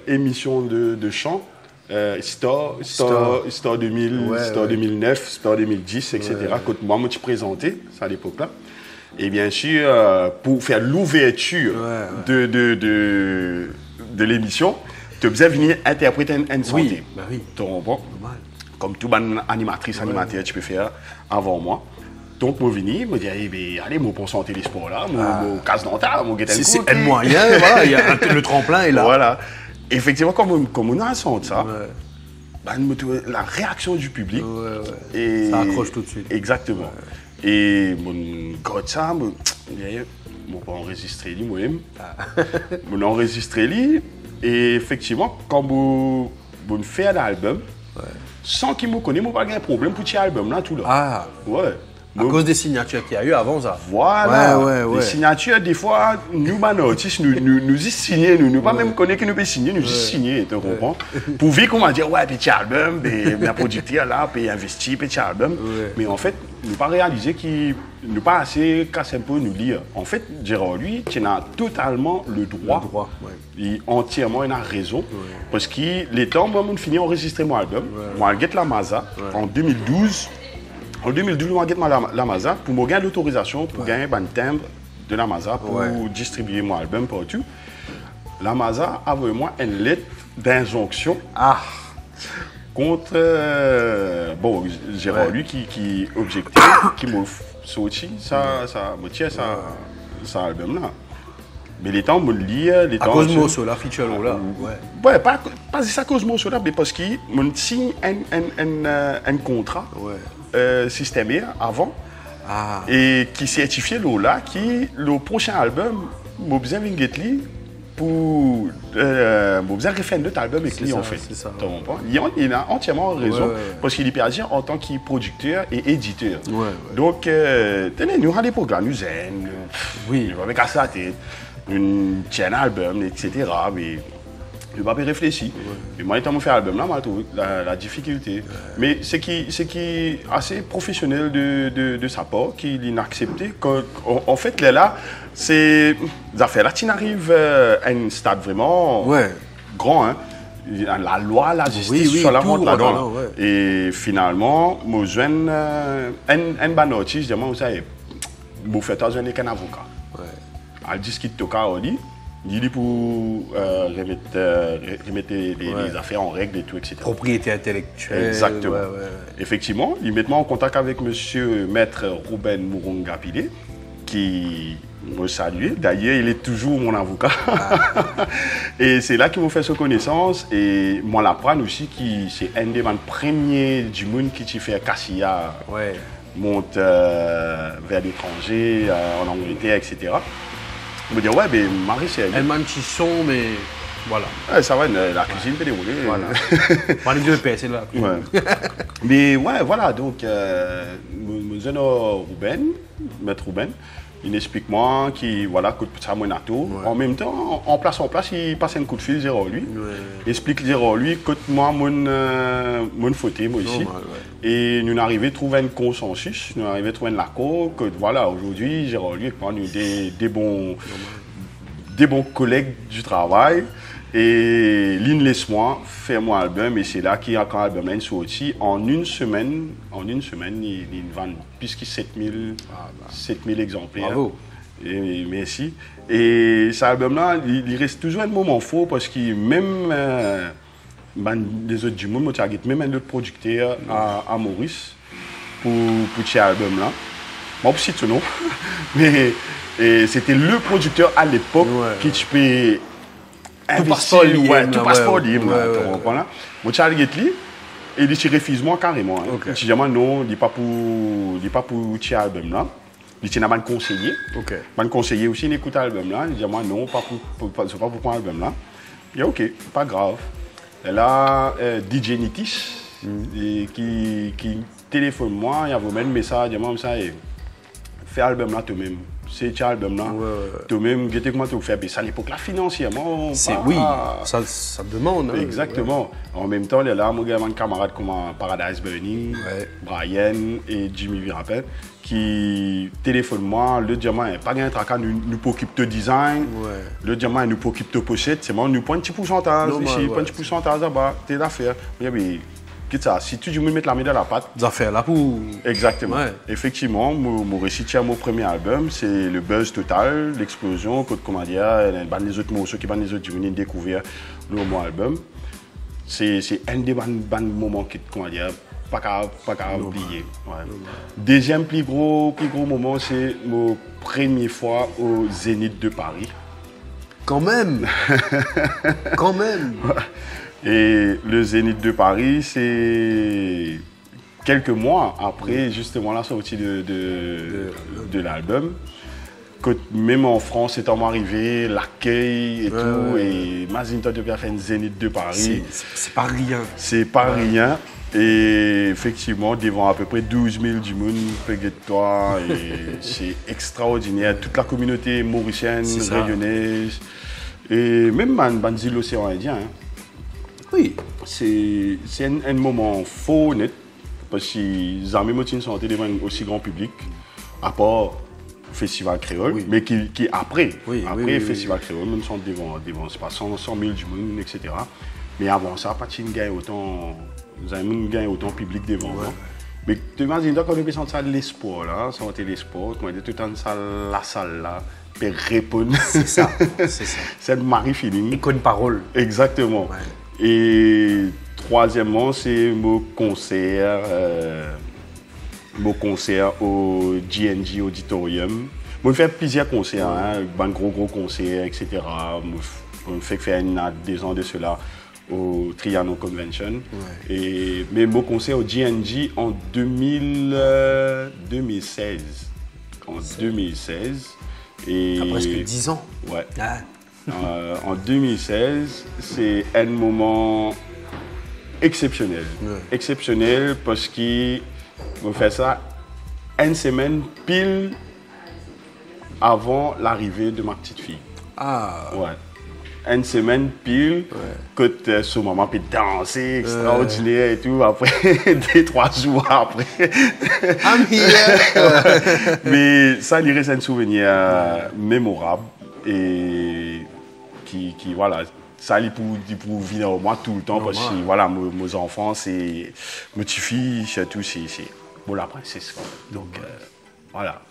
émission de chant Star 2000, Star 2009, Star 2010, etc. Que moi je présentais à l'époque là. Et bien sûr, pour faire l'ouverture de l'émission, tu as venir interpréter une santé. Oui. Bon, comme toute bonne animatrice, animateur, tu peux faire avant moi. Donc, je venir, je me dis, allez, moi, pour santé les sports là, moi, casse dentaire, moi, c'est un moyen, voilà, il y a le tremplin est là. Voilà. Effectivement, comme on a senti ça, la réaction du public. Et ça accroche tout de suite. Exactement. Et mon gars, ça, je pas enregistré moi-même. Je enregistré et effectivement, quand je fais un album, sans qu'il me connaisse, je n'ai pas de problème pour ce album là tout là. Ah. Ouais. À cause des signatures qu'il y a eu avant ça. Voilà. Les signatures, des fois, nous, artistes, nous y signons, nous pas même connaître que nous pouvons signer, nous y signer, tu comprends? Pour vivre, on va dire, ouais, petit album, la producteur là, puis investir, petit album. Mais en fait, nous pas réaliser qu'il nous pas assez casse un peu nous lire. En fait, Gérard, lui, tu as totalement le droit. Entièrement, il a raison. Parce que les temps, moi, je finis d'enregistrer mon album. Moi, je la Maza en 2012. En 2012, je vais la Maza pour me gagner l'autorisation pour gagner un timbre de la Maza pour distribuer mon album partout. La Maza a envoyé moi une lettre d'injonction contre Gérard lui qui objectait, qui m'a sorti ça album là. Mais les temps me lire, les temps. À cause de Mosso, la feature là. Ouais, pas ça à cause de Mosso là, mais parce qu'il me signe un contrat. Systémique avant et qui certifiait là qui le prochain album m'a besoin de pour besoin de refaire un autre album avec lui en fait. Il a entièrement raison parce qu'il est perdu en tant que producteur et éditeur. Donc tenez nous avons des programmes nous avec la tête une chaîne album etc. mais je n'ai pas réfléchi. Et moi, quand je fais l'album, là, je trouve la difficulté. Mais ce qui est assez professionnel de sa part, qu'il a accepté. En fait, là, c'est des affaires. Là, tu arrives à un stade vraiment grand. Hein. La loi, la justice sur la vente là-dedans. Et finalement, je suis un bon artiste, je me fais un avocat. Elle dit qu'il te toque à lui. Il est pour remettre les affaires en règle et tout, etc. Propriété intellectuelle. Exactement. Effectivement, il met moi en contact avec monsieur Maître Ruben Murunga-Pile, qui me salue. D'ailleurs, il est toujours mon avocat. Et c'est là qu'il m'a fait sa connaissance. Et moi, l'apprendre aussi, c'est un des premiers du monde qui fait Cassia, monte vers l'étranger, en Angleterre, etc. Je me dis, ouais, mais Marie, c'est elle. Elle manque son, mais voilà. Ça va, la cuisine peut dérouler. Voilà. Pas les deux paix, c'est là. Mais ouais, voilà, donc, je suis Ruben, Maître Ruben. Il explique moi qui voilà que ça m'a tout. En même temps, en place, il passe un coup de fil Gérard lui. Explique Gérard lui que moi mon faute moi ici. Et nous arrivons à trouver un consensus, nous arrivons à trouver un accord que voilà aujourd'hui Gérard lui prend des bons collègues du travail. Et l'une laisse-moi faire mon album et c'est là qu'il y a quand l'album est sorti en une semaine il vend plus que 7000 exemplaires. Bravo. Et merci. Et cet album là il reste toujours un moment fort parce que même les autres du monde même un autre producteur à Maurice pour cet album là. Moi aussi tout non. Mais c'était le producteur à l'époque qui tu peux tout passeport libre. Tout passeport libre. Mon Charles Getli, il refuse moi carrément. Je dis non, il n'est pas pour ce album là. Il est un conseiller. Un conseiller aussi, il écoute l'album là. Il dit non, pas pour l'album là. Il dit ok, pas grave. Et là, DJ Nitish, qui téléphone moi, il y a un message, il dit ça, fais l'album là toi-même. c'est cet album-là. Toi-même, comment tu fais ça à l'époque là, financièrement? Oui, ça demande. Hein, exactement. En même temps, il y a là, mon camarade comme Paradise Burning, Brian et Jimmy Virapet, qui téléphone moi, le diamant n'est pas gagné tracas, nous pour de design, le diamant nous pour de pochette, c'est moi, nous prend un petit pourcentage, ici, un petit pourcentage là-bas, t'es d'affaires. Si tu veux mettre la main dans la pâte. Des affaires là pour. Exactement. Effectivement, mon récit à mon premier album, c'est le buzz total, l'explosion, comment dire, les autres morceaux qui les autres venir découvrir mon album. C'est un des moments qui, comment dire, pas qu'à oublier. Deuxième plus gros moment, c'est mon première fois au Zénith de Paris. Quand même. Quand même. Et le Zénith de Paris, c'est quelques mois après justement la sortie de l'album. Même en France, c'est arrivé, l'accueil et tout. Et Mazinta devait faire une Zénith de Paris. C'est pas rien. C'est pas rien. Et effectivement, devant à peu près 12 000 du monde, toi, et c'est extraordinaire. Toute la communauté mauricienne, réunionnaise, et même dans l'océan Indien. Hein. Oui. C'est un moment faux, net, parce que les amis motines sont devant un aussi grand public, à part le Festival Créole, mais qui après, le Festival Créole, nous sommes devant c'est pas 100 000 du monde, etc. Mais avant ça, pas de gagne autant. Nous avons gagné autant de public devant. Mais tu imagines, quand on a ça l'espoir, là, ça va être l'espoir, quand on a tout le temps la salle là, pour répondre. C'est ça. C'est le mari feeling. Et une parole. Exactement. Et troisièmement, c'est mon concert au GNG Auditorium. Je fais plusieurs concerts, un gros concert, etc. Je fais faire des ans de cela au Trianon Convention. Mais mon concert au GNG en 2016. En 2016. Et ça a presque 10 ans. Ouais. En 2016, c'est un moment exceptionnel. Exceptionnel parce qu'il me fait ça une semaine pile avant l'arrivée de ma petite fille. Une semaine pile, que ce moment peut danser, extraordinaire et tout. Après, 2-3 jours après. I'm here! Mais ça, il reste un souvenir mémorable et qui voilà, ça, il pour venir au moi tout le temps parce que voilà, mes enfants, c'est mes petites filles, surtout, c'est bon, la princesse. Donc, voilà.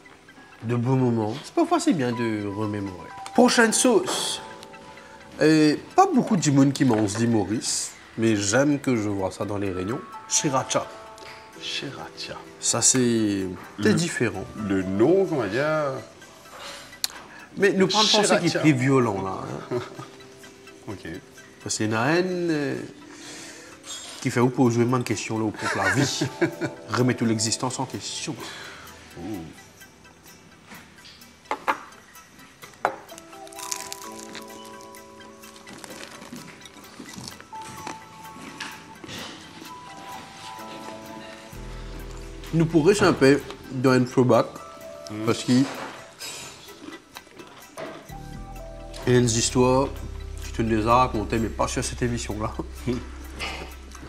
De beaux moments. C'est parfois c'est bien de remémorer. Prochaine sauce. Pas beaucoup de monde qui mange dit Maurice, mais j'aime que je vois ça dans les réunions. Sriracha. Sriracha. Ça, c'est différent. Le nom, on va dire. Mais nous parlons de ce qui est plus violent, là. Hein. OK. Parce qu'il y en a un qui fait ou pour jouer une question là, pour la vie. Remet toute l'existence en question. Nous pourrions chanter dans un throwback parce qu'il y a des histoires qui te les a racontées, mais pas sur cette émission-là.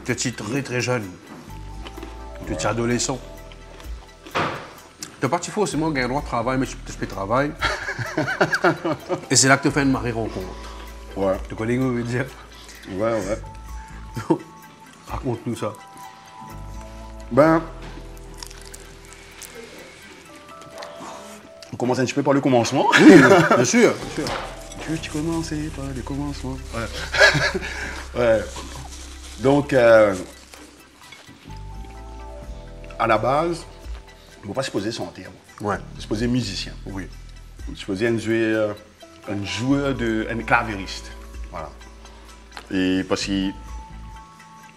Tu es très très jeune, tu es adolescent. Tu n'as pas forcément gagné le droit de travail, mais tu peux travailler. Et c'est là que tu fais une marée rencontre. Ouais. Tu connais ce que je veux dire? Ouais. Raconte-nous ça. Ben. On commence un petit peu par le commencement. Oui, bien sûr. Tu commences par le commencement. Ouais. Donc, à la base, on ne peut pas se poser son terme. Ouais. Se poser musicien. Oui. Se poser un joueur un clavieriste. Voilà. Et parce que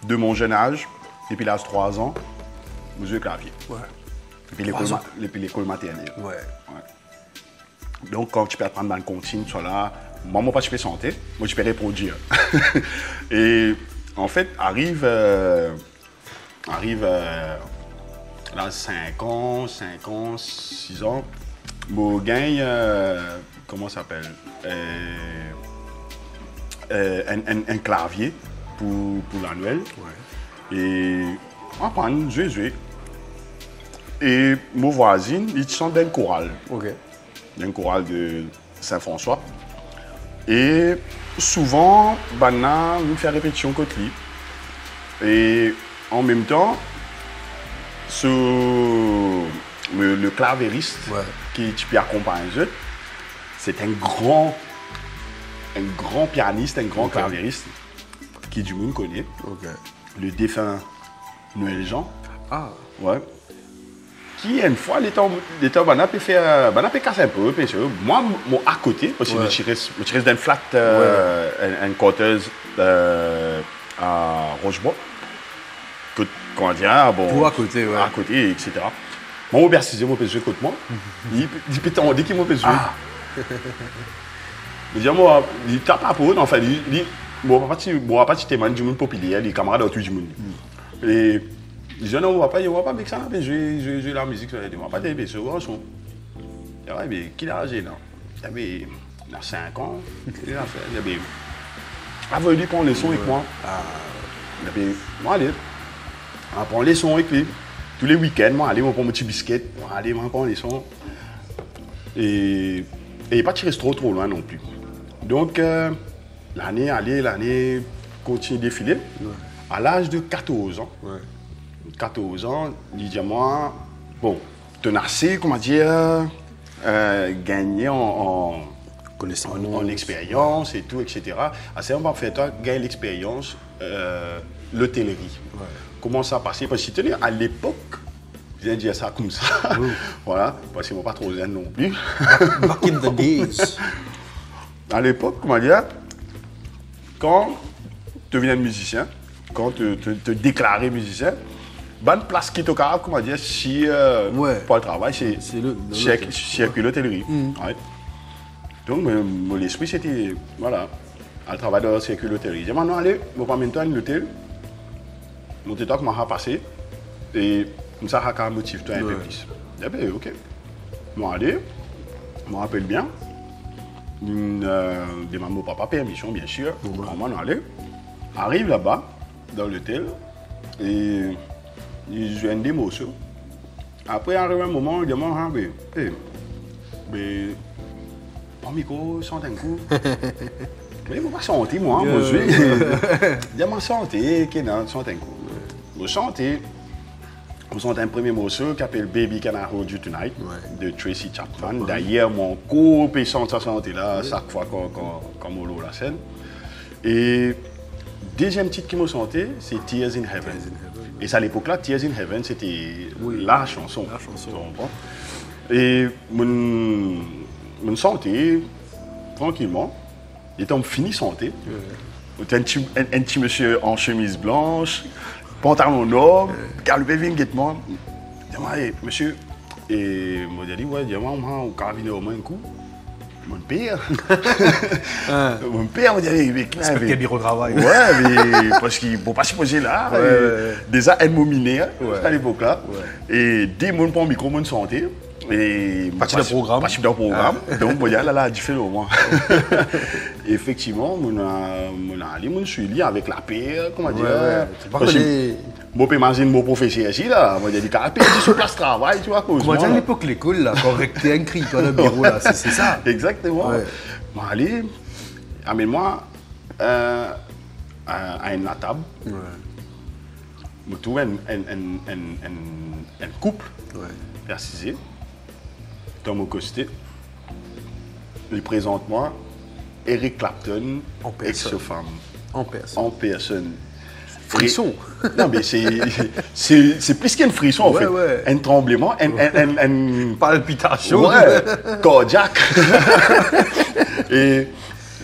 de mon jeune âge, depuis l'âge de 3 ans, je joue clavier. Ouais. Depuis l'école maternelle. Ouais. Donc, quand tu peux apprendre dans le continu, moi, pas je peux chanter, moi, je peux reproduire. Et en fait, arrive là, 5 ans, 6 ans, Bon, gagne, comment ça s'appelle? Un clavier pour l'annuel. Ouais. Et on prend jouer. Et mon voisine, ils sont d'un choral. Ok. D'un choral de Saint-François. Et souvent, Bana nous fait répétition côté lui. Et en même temps, le clavériste qui accompagne eux, c'est un grand pianiste, un grand clavériste qui du monde connaît. Ok. Le défunt Noël Jean. Ah. Ouais. Qui, une fois, l'état Bana peut casser un peu. Parce que moi, à côté, parce que je tire d'un flat, un corteuse à Rochebois. Comment dire, bon. Pour à côté, ouais. À côté, etc. Moi, au Bercisé, moi, je joue contre moi. Il peut t'en dire qu'il m'a jouer. Il dit, moi, il tape pas pour eux, enfin, bon, pas de témoin du monde populaire, les camarades autour du monde. Et il dit, non, on va pas avec ça, mais jouer la musique, on va pas t'aider, c'est un son. Il dit, mais qui l'a âgé, là? Il a 5 ans, il a fait, il a voulu prendre les sons avec moi. Il dit, moi, allez, on prend les sons avec lui. Tous les week-ends, moi, allez, on prend mon petit biscuit, allez, on prend les sons. Et il n'est pas tiré trop loin non plus. Donc, l'année continue de défiler. Ouais. À l'âge de 14 ans, 14 ans, il dit à moi, bon, tu as assez, comment dire, gagné en expérience et tout, etc. Assez, on va faire toi gagner l'expérience, l'hôtellerie. Ouais. Comment ça passait? Parce que à l'époque, je viens de dire ça comme ça. Voilà, parce que je ne suis pas trop zen non plus. Back in the days. À l'époque, comment dire, quand tu deviens musicien, quand tu te déclares musicien, bonne place qui te caractère, comment dire, si pour le travail, c'est l'hôtellerie. Ouais. Donc, mon esprit, c'était, voilà, à travail dans l'hôtellerie. Je dis, maintenant, allez, je vais pas maintenant l'hôtel. Mon temps que m'a passé et comme ça ça motive toi un peu plus. Eh bien, ok. Moi allez, je me rappelle bien. De maman papa permission bien sûr. Maman allez. Arrive là-bas dans l'hôtel et ils jouent des morceaux. Après arrive un moment il demande mais mon micro chante un coup. Mais je ne vais pas chanter moi, moi je vais. Je vais chanter, chante un coup. On chante un premier morceau qui s'appelle Baby Can I Hold You Tonight de Tracy Chapman. D'ailleurs, mon couple chante ça là chaque fois quand on loue la scène. Et deuxième titre qui m'a chanté, c'est Tears in Heaven. Et à l'époque-là, Tears in Heaven, c'était la chanson. Et mon chanté tranquillement. Et on finit chanter. Un petit monsieur en chemise blanche. Pantalon noir, galopé vinguettement. Dis-moi, monsieur, et moi j'ai dit, ouais, dis-moi, on carabine au moins un coup. Mon père. Mon père, on dirait, c'est quel bureau de travail. Ouais, mais parce qu'il ne peut pas se poser là. Déjà, elle m'a miné à l'époque-là. Et dès mon prend micro, mon santé. Et partie d'un programme. Partie d'un programme. Donc, il y a là, différent. Effectivement, je suis lié avec la paix, comment dire. Moi, je imagine mon professeur ici, là. Moi, j'ai dit, la paix, c'est sur place de travail, tu vois. Comment dire, à l'époque, l'école, là, quand tu es inscrit dans le bureau, là, c'est ça. Exactement. Moi, allez, amène-moi à une table. Je trouve un couple persisé. Dans mon côté, il présente moi Eric Clapton avec sa femme. En personne. Frisson. Non, mais c'est plus qu'un frisson, en fait. Un tremblement, une palpitation. Ouais, cardiaque. Et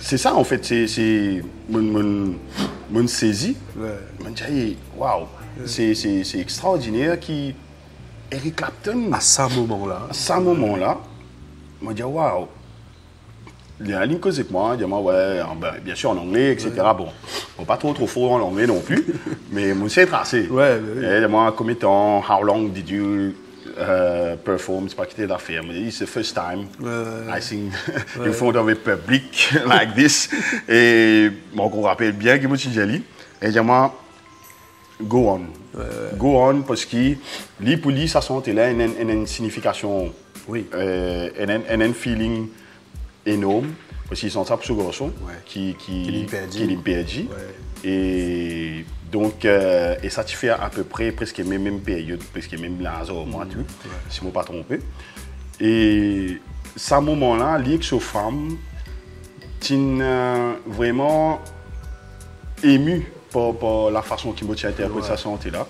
c'est ça, en fait. C'est mon saisie. Je me dis, waouh, c'est extraordinaire qui. Eric Clapton. À ce moment-là. Je me dis, waouh. Il y a une cause avec moi, il dit, ouais, bien sûr en anglais, etc. Bon, pas trop fort en anglais non plus, mais je sais tracer. Et moi, combien de temps, how long did you perform, c'est pas quitter l'affaire. Mais it's the first time I sing in front of a public like this. Et bon, on rappelle bien que moi, je suis et j'ai moi, go on. Go on, parce que pour lui, ça sent là, il y a une signification, il y a un feeling énorme. Parce qu'ils sont ça pour ce garçon qui l'imperdi. Et donc, et ça tu fais à peu près presque même période, presque même là, moi, si je ne me pas trompé. Et ce moment-là, l'ex femme, tu vraiment ému par la façon qu'il m'a interprété sa santé là.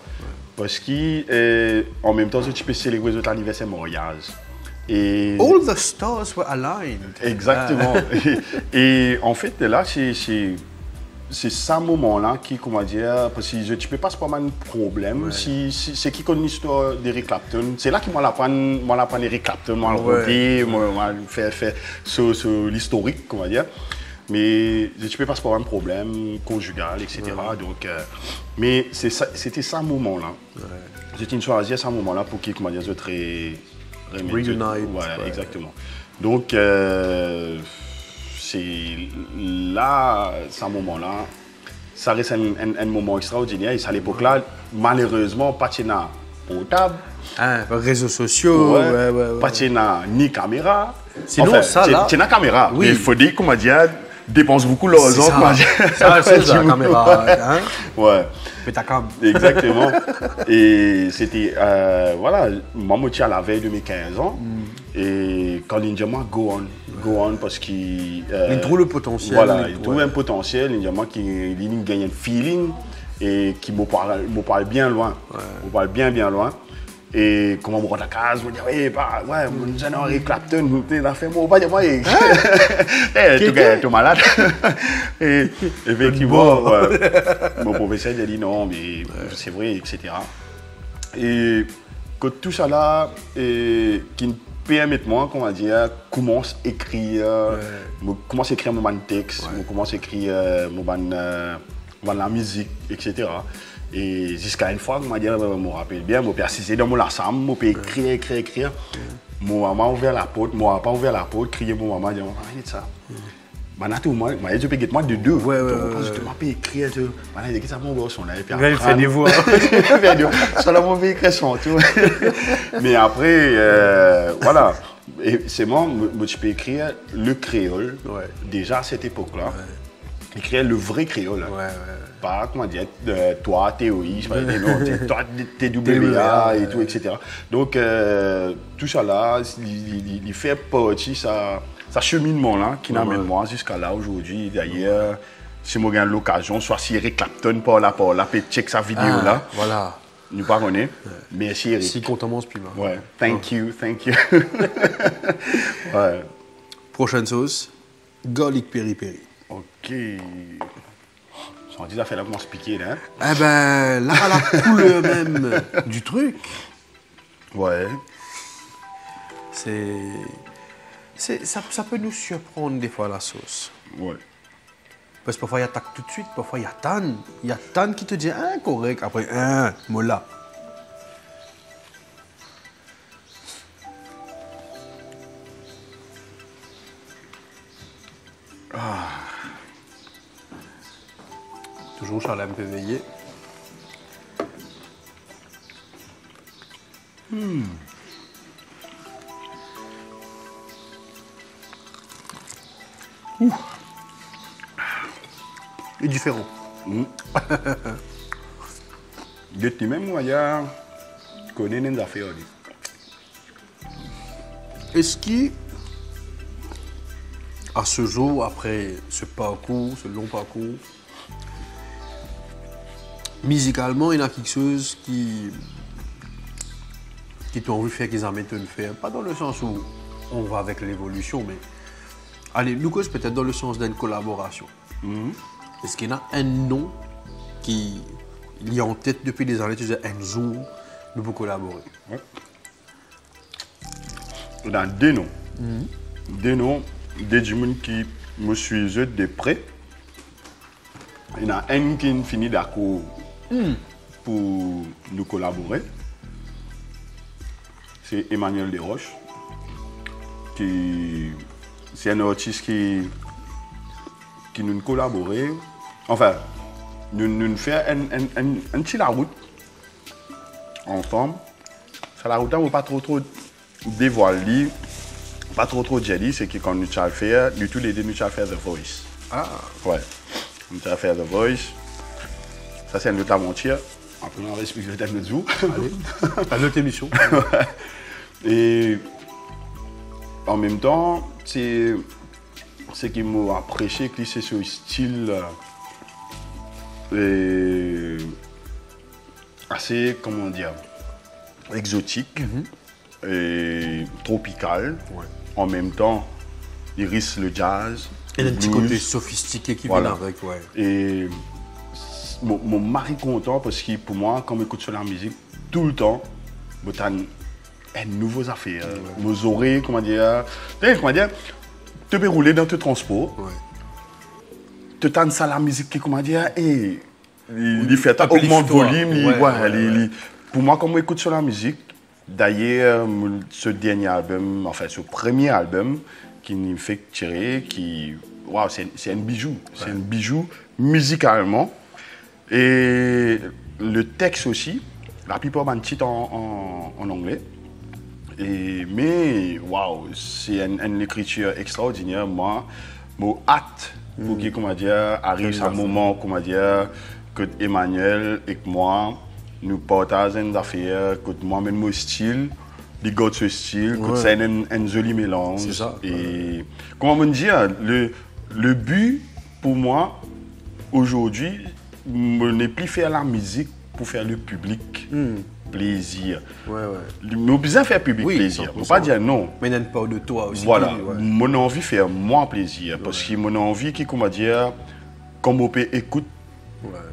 Parce qu'en même temps, tu peux célébrer votre anniversaire mariage. Et all the stars were aligned. Exactement. et en fait, là, c'est ce moment-là qui, comment dire, parce que tu peux pas se prendre un problème. C'est qui connaît l'histoire d'Eric Clapton. C'est là qu'il m'a appris Eric Clapton, m'a raconté, m'a fait l'historique, comment dire. Mais tu peux pas se prendre un problème conjugal, etc. Donc, mais c'était ça moment-là. J'ai choisi ce moment-là pour qu'il, comment dire, Reunite. Voilà, exactement. Donc, c'est là, ce moment-là, ça reste un moment extraordinaire. Et à l'époque-là, malheureusement, pas de portable. Réseaux sociaux, pas de ni caméra. Sinon, enfin, ça là. Tu as une caméra. Oui. Il faut dire qu'on m'a dit, dépense beaucoup l'argent. Ça, c'est la caméra. Hein? Ouais. Mais ta cam. Exactement. Et c'était, voilà, moi, je suis à la veille de mes 15 ans. Et quand il dit, go on, parce qu'il. Il trouve le potentiel. Voilà, il trouve un potentiel, il dit, qu'il gagne un feeling et qui me parle bien loin. Me parle bien loin. Et comment on rentre à casa, on dit, j'ai un Eric Clapton, tu as fait moi, pas de moi. Tu es malade. Et effectivement, mon professeur a dit non, mais c'est vrai, etc. Et que tout ça là, qui me permet moi, comment dire, commence à écrire, commence à écrire mon texte, commence à écrire la musique, etc. Et jusqu'à une fois, je me rappelle bien, je persisté dans mon lassam, je écrire. Mon maman a ouvert la porte, mon papa a ouvert la porte, crié mon maman, dit ça. Je peux être de deux. Je peux écrire. Je peux écrire mon garçon là. Il fait des voix. Ça là, je écrire son tout. Mais après, voilà. C'est moi, je peux écrire le créole, déjà à cette époque-là. Écrire le vrai créole. Pas, comment dire, toi, théorie, toi, TWA et tout, etc. Donc, tout ça là, il fait partie, ça cheminement là, qui m'amène moi jusqu'à là aujourd'hui. D'ailleurs, si moi j'ai l'occasion, soit si Eric Clapton par là, peut check sa vidéo là. Voilà. Nous pas connaît. Merci Eric. Si content mon spima. Ouais. Thank you. Ouais. Prochaine sauce, garlic peri-peri. Ok. On dit ça fait là comment expliquer là. Eh ben là, la couleur même du truc. Ouais. Ça peut nous surprendre des fois la sauce. Ouais. Parce que parfois il y a tac tout de suite, parfois il y a tan. Il y a tan qui te dit correct, après mola. Toujours Charles un peu veillé. Et différent. De même, moi, il y a connais les affaires. Est-ce qu'il, à ce jour, après ce parcours, ce long parcours, musicalement, il y a quelque chose qui t'ont envie de faire, qu'ils amènent de faire. Pas dans le sens où on va avec l'évolution, mais allez, nous cause peut-être dans le sens d'une collaboration. Est-ce qu'il y a un nom qui est en tête depuis des années, tu dis un jour, nous pouvons collaborer? Il y a deux noms. Deux noms, des gens qui me suivent de près. Il y en a un qui finit d'accord pour nous collaborer. c'est Emmanuel Desroches. C'est un artiste qui nous collaboré. Enfin, nous fait un petit la route ensemble. Ça la route, on ne va pas trop dévoiler, pas trop jelly, c'est que quand nous allons faire, nous tous les deux, nous allons faire The Voice. Ah, Ouais, nous allons faire The Voice. Ça, c'est une autre aventure. Après, on va expliquer le thème de Zou. allez, à notre émission. Et en même temps, c'est ce qui m'a apprécié, que c'est ce style assez, comment dire, exotique et tropical. Ouais. En même temps, il risque le jazz. Et le un petit blues. côté sophistiqué qui Voilà. vient avec, ouais. Et mon mari content parce que pour moi, quand j'écoute sur la musique, tout le temps, j'ai un nouveau affaire. Mes oreilles, comment dire, tu peux rouler dans ton transport, Ouais. tu entends ça la musique qui, comment dire, et il fait ça, Uplift augmente le toi. volume. Ouais. Pour moi, quand j'écoute sur la musique, d'ailleurs, ce dernier album, enfin ce premier album, qui me fait tirer, wow, c'est un bijou. C'est un bijou musicalement. Et le texte aussi, la plupart sont titres en anglais. Mais waouh, c'est une écriture extraordinaire. Moi, j'ai hâte pour qu'il, comment dire, arrive un moment, comment dire, que Emmanuel et que moi, nous partageons des affaires, que moi-même mon style, il garde ce style, que c'est un joli mélange. C'est ça. Et comment me dire, le but pour moi aujourd'hui, n'est plus faire la musique pour faire le public plaisir. Ouais. Nous besoin faire public Oui, plaisir. 100%. On ne pas dire non. Mais n'a pas de toi aussi. Voilà, ouais. mon envie faire moi plaisir parce que mon envie qui, comment dire, comme on peut écouter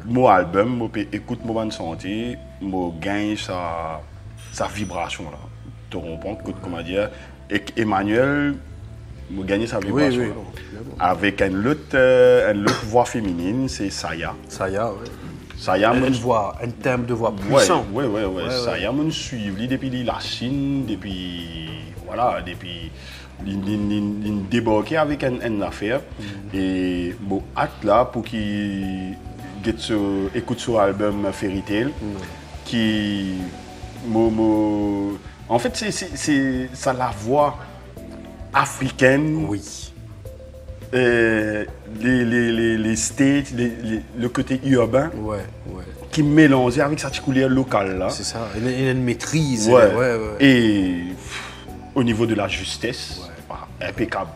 mon album, on peut écouter mon bonne santé, on gagne sa vibration là. Tu comprends que, comment dire, et Emmanuel me gagner sa vibration oui, là. non, évidemment. Avec une autre voix féminine, c'est Saya. Ça y est, ouais. Saya Un terme de voix puissant. Ouais. Saya me suit depuis la Chine, depuis il débarqué avec une affaire et bon hâte là pour qu'il écoute son album Fairy Tail qui en fait c'est ça la voix africaine. Oui. Les states, le côté urbain Ouais. qui mélangé avec sa petite couleur locale là. C'est ça. Il y a une maîtrise. Ouais. Et au niveau de la justesse, impeccable.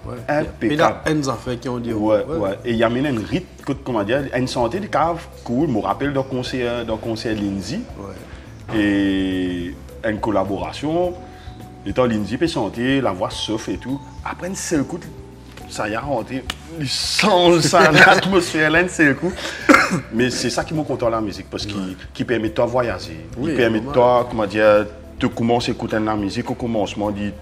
Il y a des affaires qui ont dit. Ouais. Et il y a même un rythme, comment dire, une santé de cave cool. Je me rappelle d'un concert Lindsay. Ouais. Et une collaboration. Étant Lindsay peut chanter, la voix sauf et tout. Après un seul coup, ça y a rentré, il change ça, l'atmosphère là, un seul coup. Mais c'est ça qui me content la musique, parce qu'il permet de toi voyager. Il permet de toi, comment dire, de commencer à écouter la musique au commencement, de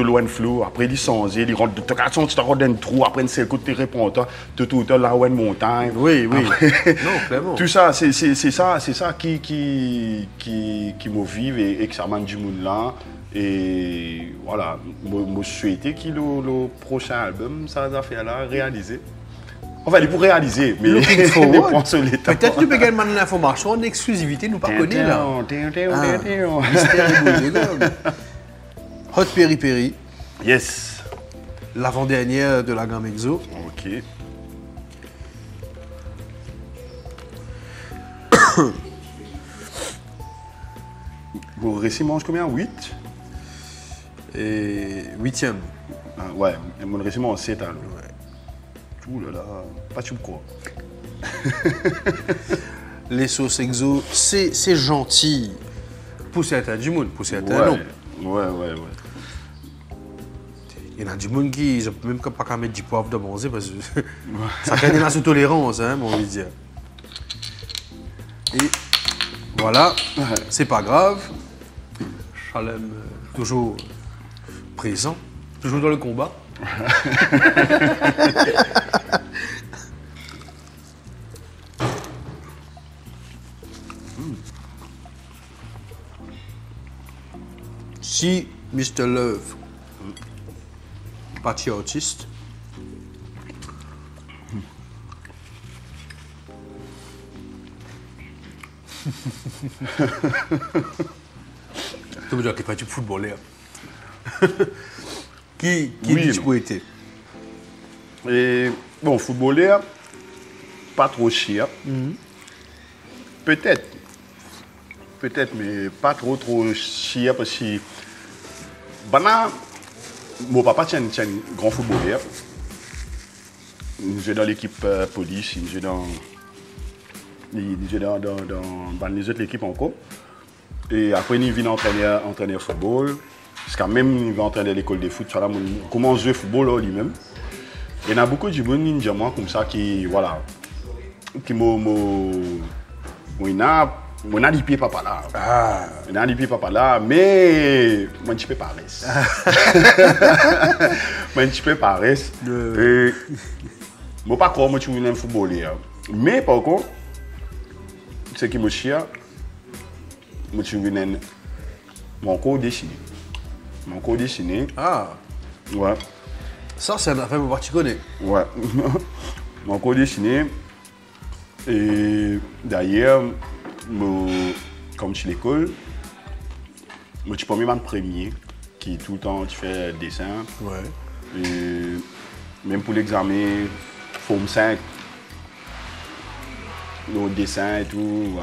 loin de flou, après il change, il rentre, tu rentres dans un trou, après un seul coup, tu réponds, tu tout là où une montagne. Oui. Après, Non, clairement. tout ça, c'est ça qui me vive et que ça m'a du monde là. Et voilà, je souhaite que le prochain album, ça va faire là, réaliser. Enfin, il est pour réaliser, mais Looking forward. Peut-être Peut-être que tu peux gagner l'information en exclusivité, nous pas connaître là. Mystère et beau de gomme. Hot Peri Peri, Yes. l'avant-dernière de la gamme Exo. Ok. Vos récits mangent combien? 8? Et 8e. Ouais, mon récit mange 7 alors. Ouh là là, pas tu me crois. Les sauces Exo, c'est gentil. Pour certains du monde, pour certains non. Ouais. Il y en a du monde qui ne peut même pas qu'à mettre du poivre de manger parce que ça crée la sous-tolérance, hein, mon envie de dire. Et voilà, c'est pas grave. Chalem, toujours présent, toujours dans le combat. Si Mr. Love. Parti artiste. Tu veux dire qu'il fait du footballeur. Qui Oui, dit pour été? Et bon, footballeur, pas trop cher. Peut-être, mais pas trop cher parce que mon papa tient un grand footballeur. Il joue dans l'équipe police, il joue dans les autres équipes encore. Et après, il vient entraîner football. Jusqu'à même, il va entraîner à l'école de foot. Comment jouer football là, lui-même. Il y en a beaucoup de gens comme ça qui, voilà, qui m'ont dit pied papa là. Il a dit pied papa là, mais moi je peux pas rester. Moi je peux pas rester. Moi pas croire moi tu veux un footballeur. Mais par contre, ce qui me chie, moi tu veux mon cours dessiné. Mon cours dessiné. Ah, Ouais. ça c'est un affaire que tu connais. Ouais. Mon cours dessiné. Et d'ailleurs, comme je l'école, moi tu peux même un premier qui tout le temps tu fais dessin. Ouais. Et même pour l'examen, forme 5, le dessin et tout. Ouais.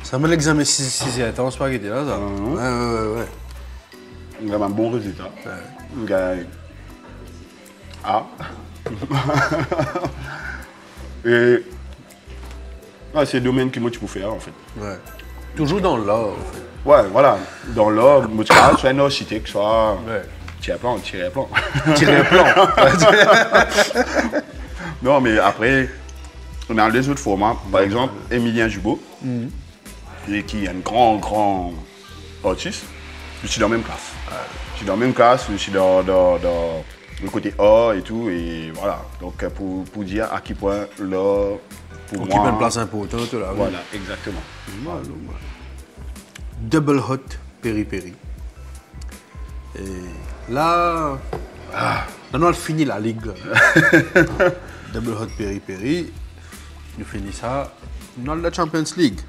Ça m'a l'examen 6 et temps, c'est pas qui était là, ça. Ouais. Vraiment bon résultat. Ouais. Gars. Ah. Et c'est le domaine que moi tu peux faire en fait. Ouais. Toujours dans l'art, en fait. Ouais, voilà. Dans l'or, moi tu sois un architecte, soit Ouais. tirer plan. Tirer un plan. Non, mais après, on a les autres formats. Par exemple, Emilien Jubot, qui est un grand artiste. Je suis dans la même classe. Je suis dans la même classe, je suis dans le côté art et tout. Et voilà. Donc, pour dire à quel point l'art, pour Occupe moi... une place importante, là. Voilà, exactement. Double Hot Peri-Peri. Et là, on a fini la ligue. Double Hot Peri-Peri. Nous finissons ça dans la Champions League.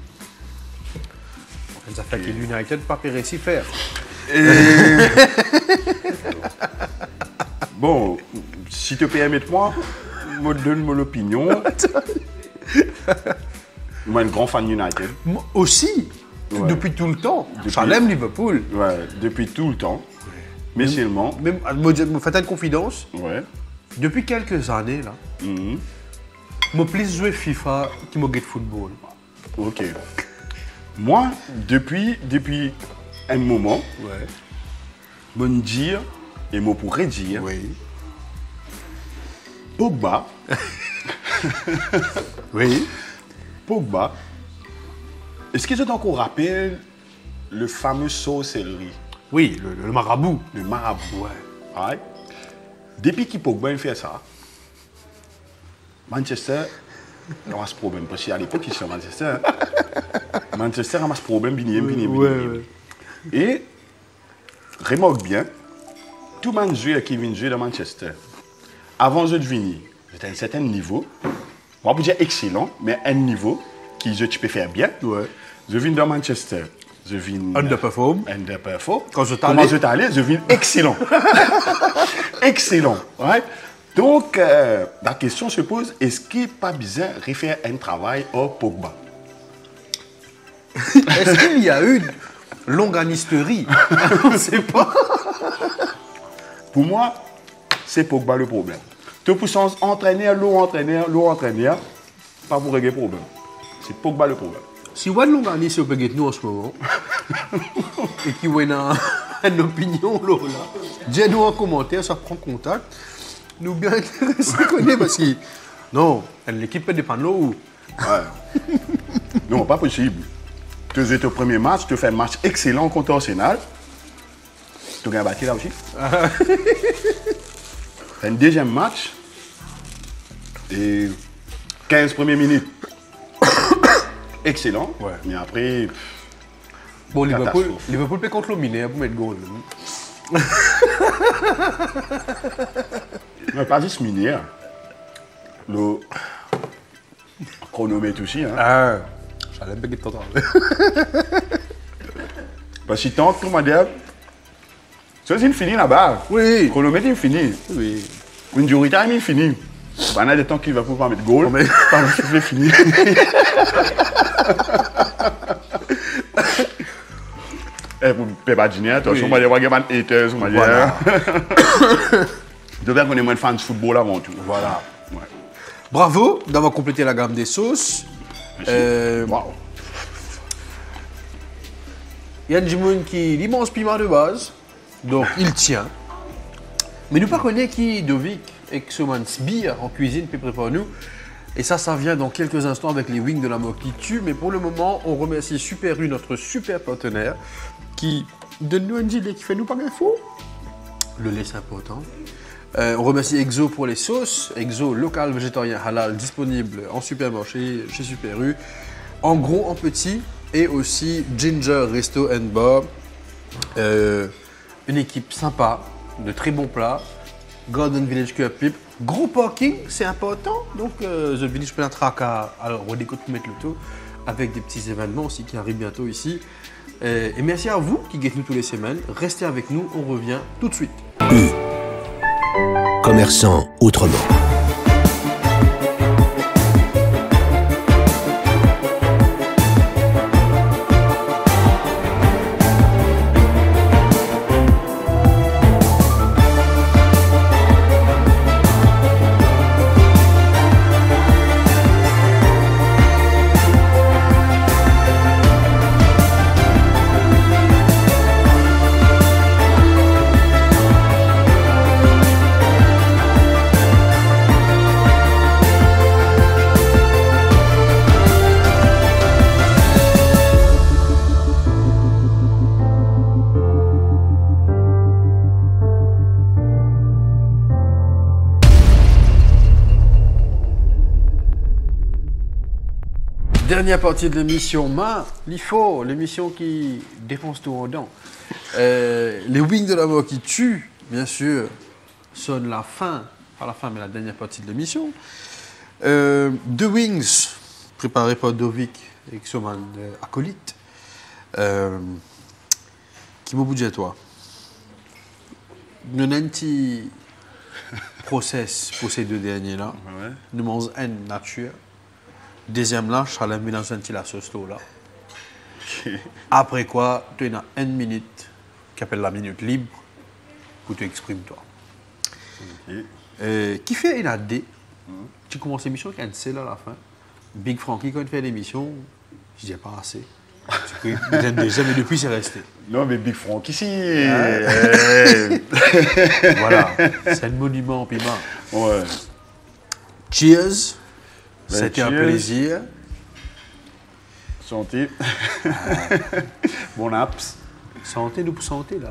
Ça fait que l'United n'a pas réussi à faire. Bon, si tu permets moi, me donne mon opinion. Moi, un grand fan United. Moi aussi, Ouais. depuis tout le temps. Depuis- J'aime Liverpool. Ouais, depuis tout le temps. Mais seulement. Même, me faites une confidence, Ouais. depuis quelques années, là, Mhm. je plus jouer FIFA que me get football. Ok. Moi, depuis un moment, Ouais. me dire, et je pourrais dire, Oui. Pogba, Oui. Pogba, est-ce que tu encore rappelles le fameux sorcellerie, Oui, le marabout. le marabout? Ouais. Ouais. Depuis que Pogba il fait ça, Manchester a ce problème. Parce qu'à l'époque, il était à Manchester. Manchester a ce problème, Ouais. Et, remarque bien, tout le monde joue qui vient jouer dans Manchester. Avant de venir, j'étais à un certain niveau. On va pas dire excellent, mais un niveau qui tu peux faire bien. Ouais. Je viens dans Manchester. Je viens. Underperform. Underperform. Quand je Comment je t'allais, je viens excellent. Excellent. Ouais. Donc, la question se pose, est-ce qu'il n'est pas besoin de refaire un travail au Pogba? Est-ce qu'il y a eu longanisterie? On ne sait pas. Pour moi, c'est Pogba le problème. Tout puissance entraîneur, pas pour régler le problème. C'est Pogba le problème. Si vous avez longaniste au Péguet nous en ce moment, et qui vous a une opinion, là, dites-nous en commentaire, ça prend contact. Nous bien intéressés connaître parce que non, l'équipe peut dépendre où. Ouais. Non, pas possible. Tu fais ton premier match, tu fais un match excellent contre Arsenal. Tu gagnes battu là aussi. Un deuxième match. Et 15 premières minutes. Excellent. Ouais. Mais après, Bon, Catastrophe. Liverpool peut contre le Miné pour mettre goal. Mais pas juste minière. Le chronomètre aussi. Hein. Ah, j'allais bien t'entendre. Parce que tant que comment dire, ça c'est fini là-bas. Oui. Le chronomètre est fini. Oui. Une durée time est fini. On a des temps qu'il va pouvoir mettre goal. Mais... Pas le fini. Et pour Peppa Dîner, attention, on va dire qu'il y a des haters, on va dire. De bien qu'on est moins de fans de football avant tout. Voilà. Ouais. Bravo d'avoir complété la gamme des sauces. Wow. Il y a un Jimoun qui l'immense piment de base, donc il tient. Mais nous pas connaît qui Dovic et que ce sbire en cuisine puis prépare nous. Et ça vient dans quelques instants avec les wings de la mort qui tue. Mais pour le moment, on remercie Super U, notre super partenaire, qui donne nous un gilet qui fait nous pas d'infos. Le lait c'est important. On remercie Exo pour les sauces. Exo local végétarien halal disponible en supermarché chez Super U. En gros, en petit. Et aussi Ginger Resto and Bar. Une équipe sympa, de très bons plats. Garden Village Cup Pip. Gros parking, c'est important. Donc, The Village peut être à redécote pour mettre le tout. Avec des petits événements aussi qui arrivent bientôt ici. Et merci à vous qui guettez nous tous les semaines. Restez avec nous, on revient tout de suite. Commerçant autrement. Dernière partie de l'émission, l'IFO, l'émission qui défonce tout en dents. Les wings de la mort qui tuent, bien sûr, sonnent la fin, pas la fin, mais la dernière partie de l'émission. Deux wings, préparés par Dovic et Xoman Acolyte, qui m'ont budget toi. Nous avons un petit process pour ces deux derniers-là. Ouais. Nous mangeons une nature. Deuxième là, je suis mélanger un petit la sauce là. Après quoi, tu as une minute qui appelle la minute libre pour t'exprimer toi. Okay. Qui fait une AD, tu commences l'émission avec un C à la fin. Big Frankie, quand il fait l'émission, je dis pas assez. Déjà, mais depuis c'est resté. Non, mais Big Frank ici. Voilà, c'est un monument en piment. Ouais. Cheers. Ben, C'était un cheers. plaisir. Santé. Bon apps. Santé, nous pour santé là.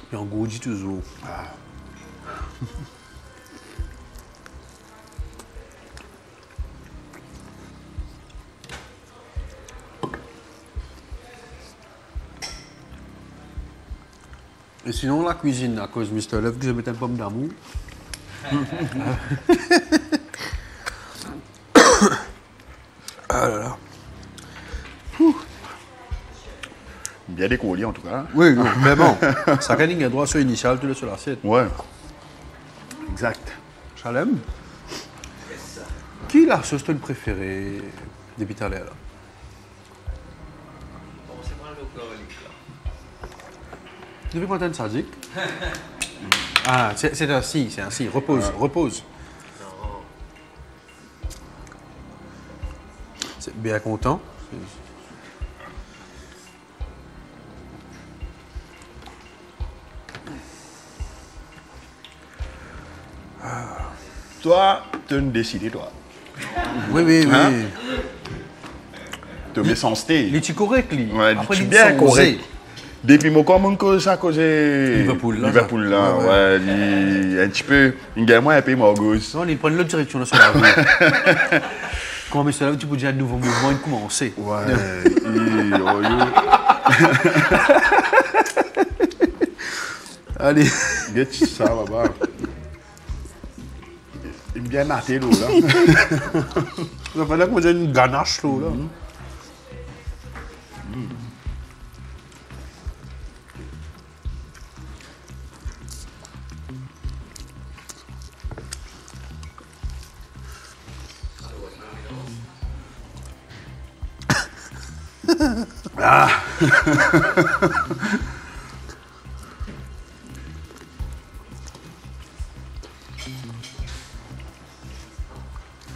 Puis en gros, dit toujours. Et sinon, la cuisine, à cause de Mr. Love, que je mette un pomme d'amour. Ah là là. Bien décollé en tout cas. Oui, oui, mais bon, ça gagne un droit sur initial, tu le sur l'assiette. Ouais. Exact. Chalem. Qui est la sauce préférée des Pitalais là? Depuis quand t'es sadique? Ah, c'est un si, c'est un si. Repose, repose. C'est bien content. toi, tu as décidé, toi. Oui, oui, Hein? oui. Tu mets son style. Il est correct, lui. Ouais, Après, tu il bien sont correct. osés. Depuis mon comment cause ça cause Liverpool, là, Liverpool là, ça. ouais, il un petit peu une gamme un peu morgos. Non, il prend l'autre direction là sur la rue. Comment mais cela, tu peux dire un nouveau mouvement, il commence. Ouais, oh, Allez. get ça là-bas. Il me bien naté l'eau là. Il fallait que j'ai une ganache là.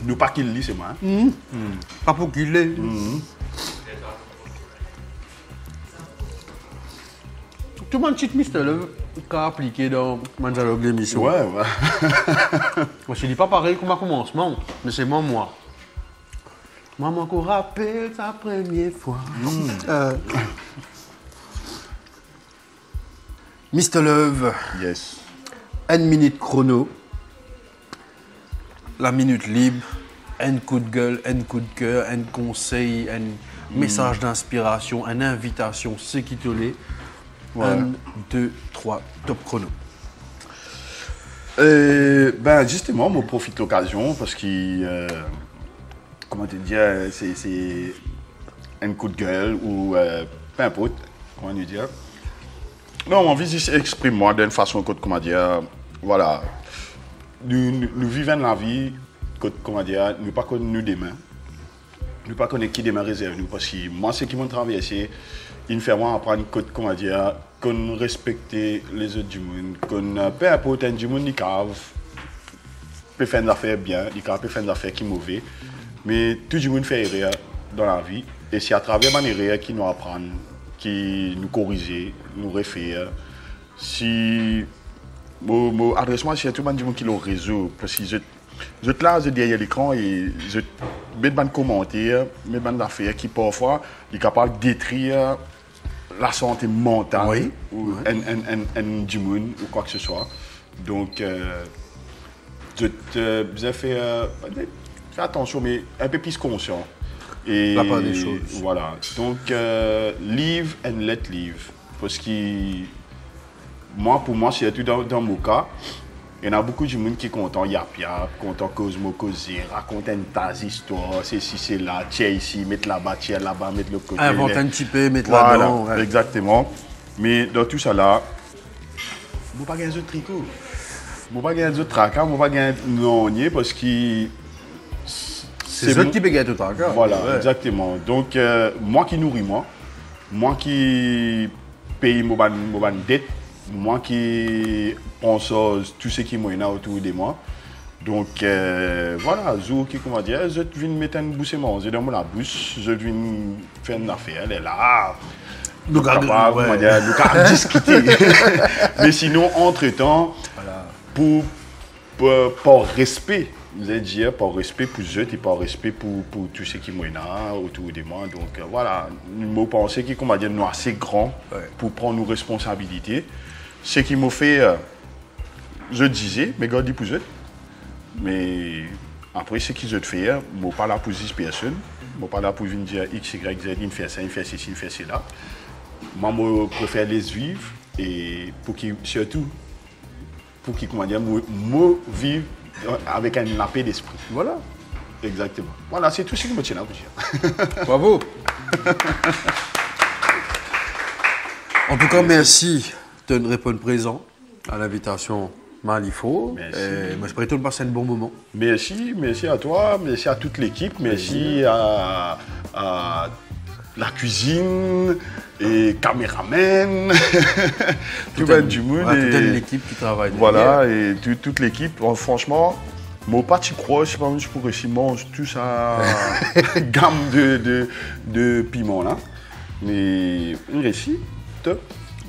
Nous pas qu'il lit c'est moi. Pas pour qu'il l'ait. Tout le monde cheat Mister Love qu'a appliqué dans Manjalo l'émission. Ouais, ouais. Moi, je dis pas pareil comme à commencement, mais c'est moi. Maman qu'on rappelle sa première fois. Mr. Love, Yes. une minute chrono, la minute libre, un coup de gueule, un coup de cœur, un conseil, un message d'inspiration, une invitation, c'est qui te l'est. Ouais. 1, 2, 3, top chrono. Ben justement, je profite de l'occasion parce que, comment te dire, c'est un coup de gueule ou peu importe, comment nous dire. Non, on vise juste exprimer moi d'une façon que, comment dire, voilà, nous vivons la vie, que, comment dire, nous pas connaissons nous demain, nous pas connaissons qui demain réserve nous parce que moi, ce qui m'a traversé, il me fait moi apprendre que, comment dire, qu'on respecte les autres du monde, qu'on peu importe un du monde qui peut faire des affaires bien, il peut faire des affaires qui sont mauvaises, mais tout le monde fait erreur dans la vie et c'est à travers mon erreur qui nous apprend, qui nous corrige, nous refaire. Si mon adresse-moi, c'est tout le monde qui le réseau parce que je te lance derrière l'écran et je mets des commentaires, mets des affaires qui parfois sont capables de détruire la santé mentale Oui. ou un du monde ou quoi que ce soit. Donc, je te fais attention, mais un peu plus conscient. Et La part des choses. Voilà. Donc, live and let live. Parce que pour moi, c'est tout dans mon cas. Il y en a beaucoup de monde qui est content, yap, content Cosmo causer, raconte une tas d'histoires, c'est ici, c'est là, tiens ici, mettre là-bas, tiens là-bas, mettre le côté. Inventer un petit peu, mettre Voilà, là-dedans. Ouais. exactement. Mais dans tout ça là, je ne pas gagner de tricot. Je ne pas gagner de tracas, je ne pas gagner de nonier parce que C'est eux qui payent tout ça. voilà, Ouais. exactement. Donc, moi qui nourris moi qui paye mon dette, moi qui pense tout ce qui est autour de moi. Donc, voilà, je comment dire, je viens mettre une bouche manger dans la bouche, je viens faire une affaire, elle est là. Nous Capable, comment dire, nous capable de discuter. Mais sinon, entre-temps, par respect, vous allez dire, par respect pour eux et par respect pour tout ce qui est autour de moi. Donc voilà, nous pensons que, comment dire, nous sommes assez grands pour prendre nos responsabilités. Ce qui m'a fait, je disais, mais gardez pour eux. Mais après, ce qu'ils ont fait, je ne suis pas là pour 10 personnes. Je ne suis pas là pour venir dire X, Y, Z, il fait ça, il fait ceci, il fait cela. Moi, je préfère les vivre et pour qu'ils, surtout, pour qu'ils, comment dire, vivent avec un paix d'esprit. Voilà. Exactement. Voilà, c'est tout ce que je me tiens à vous dire. Bravo. En tout cas, merci de nous répondre présent à l'invitation Malifaux. Merci. Moi, j'espère que tu passes un bon moment. Merci à toi, merci à toute l'équipe, merci à la cuisine et caméraman, tout le du monde. Ouais, toute l'équipe qui travaille. Voilà, et toute l'équipe. Bon, franchement, mon pas tu crois, je sais pas, je pourrais si mange tout ça gamme de piment là. Mais une réussite.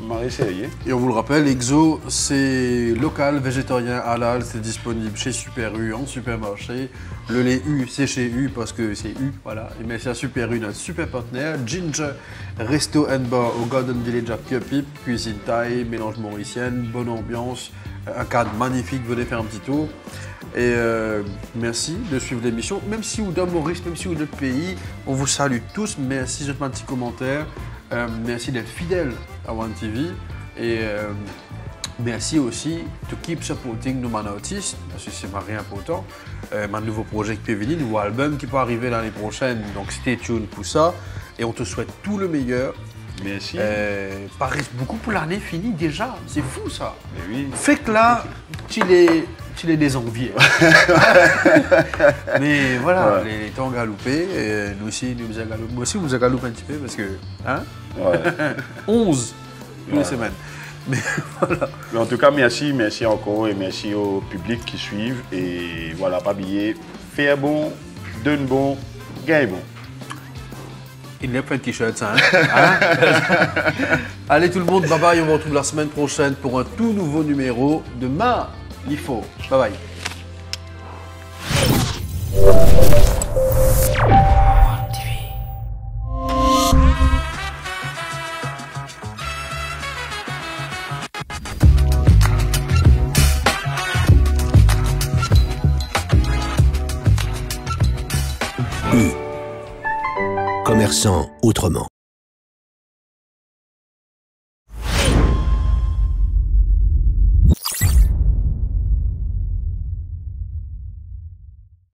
Marie Serrier. Et on vous le rappelle, Exo, c'est local, végétarien, halal, c'est disponible chez Super U, en supermarché. Le lait U, c'est chez U parce que c'est U, voilà. Mais c'est à Super U, notre super partenaire. Ginger, Resto and Bar au Garden Village à Piopip, cuisine thaï, mélange mauricienne, bonne ambiance, un cadre magnifique, venez faire un petit tour. Et merci de suivre l'émission, même si vous êtes Maurice, même si vous êtes d'autres pays, on vous salue tous, merci, jetez un petit commentaire. Merci d'être fidèle à One TV et merci aussi to keep supporting nos artistes parce que c'est rien important. Un nouveau projet qui peut venir, un nouveau album qui peut arriver l'année prochaine, donc stay tuned pour ça et on te souhaite tout le meilleur. Merci. Paris beaucoup pour l'année finie déjà, c'est fou ça. Mais oui. Fait que là, tu les désenvié. Mais voilà, ouais. Les temps ont galoupé. Et nous aussi, nous avons galoupé. Moi aussi, nous avons galoupé un petit peu parce que. Hein? Ouais. 11 une semaine. Mais voilà. Mais en tout cas, merci encore et merci au public qui suivent. Et voilà, pas oublier, faire bon, donne bon, gagne bon. Il n'y a pas de t-shirt, ça. Hein? Allez tout le monde, bye bye. On se retrouve la semaine prochaine pour un tout nouveau numéro de Malifaux. Bye bye. Commerçant autrement.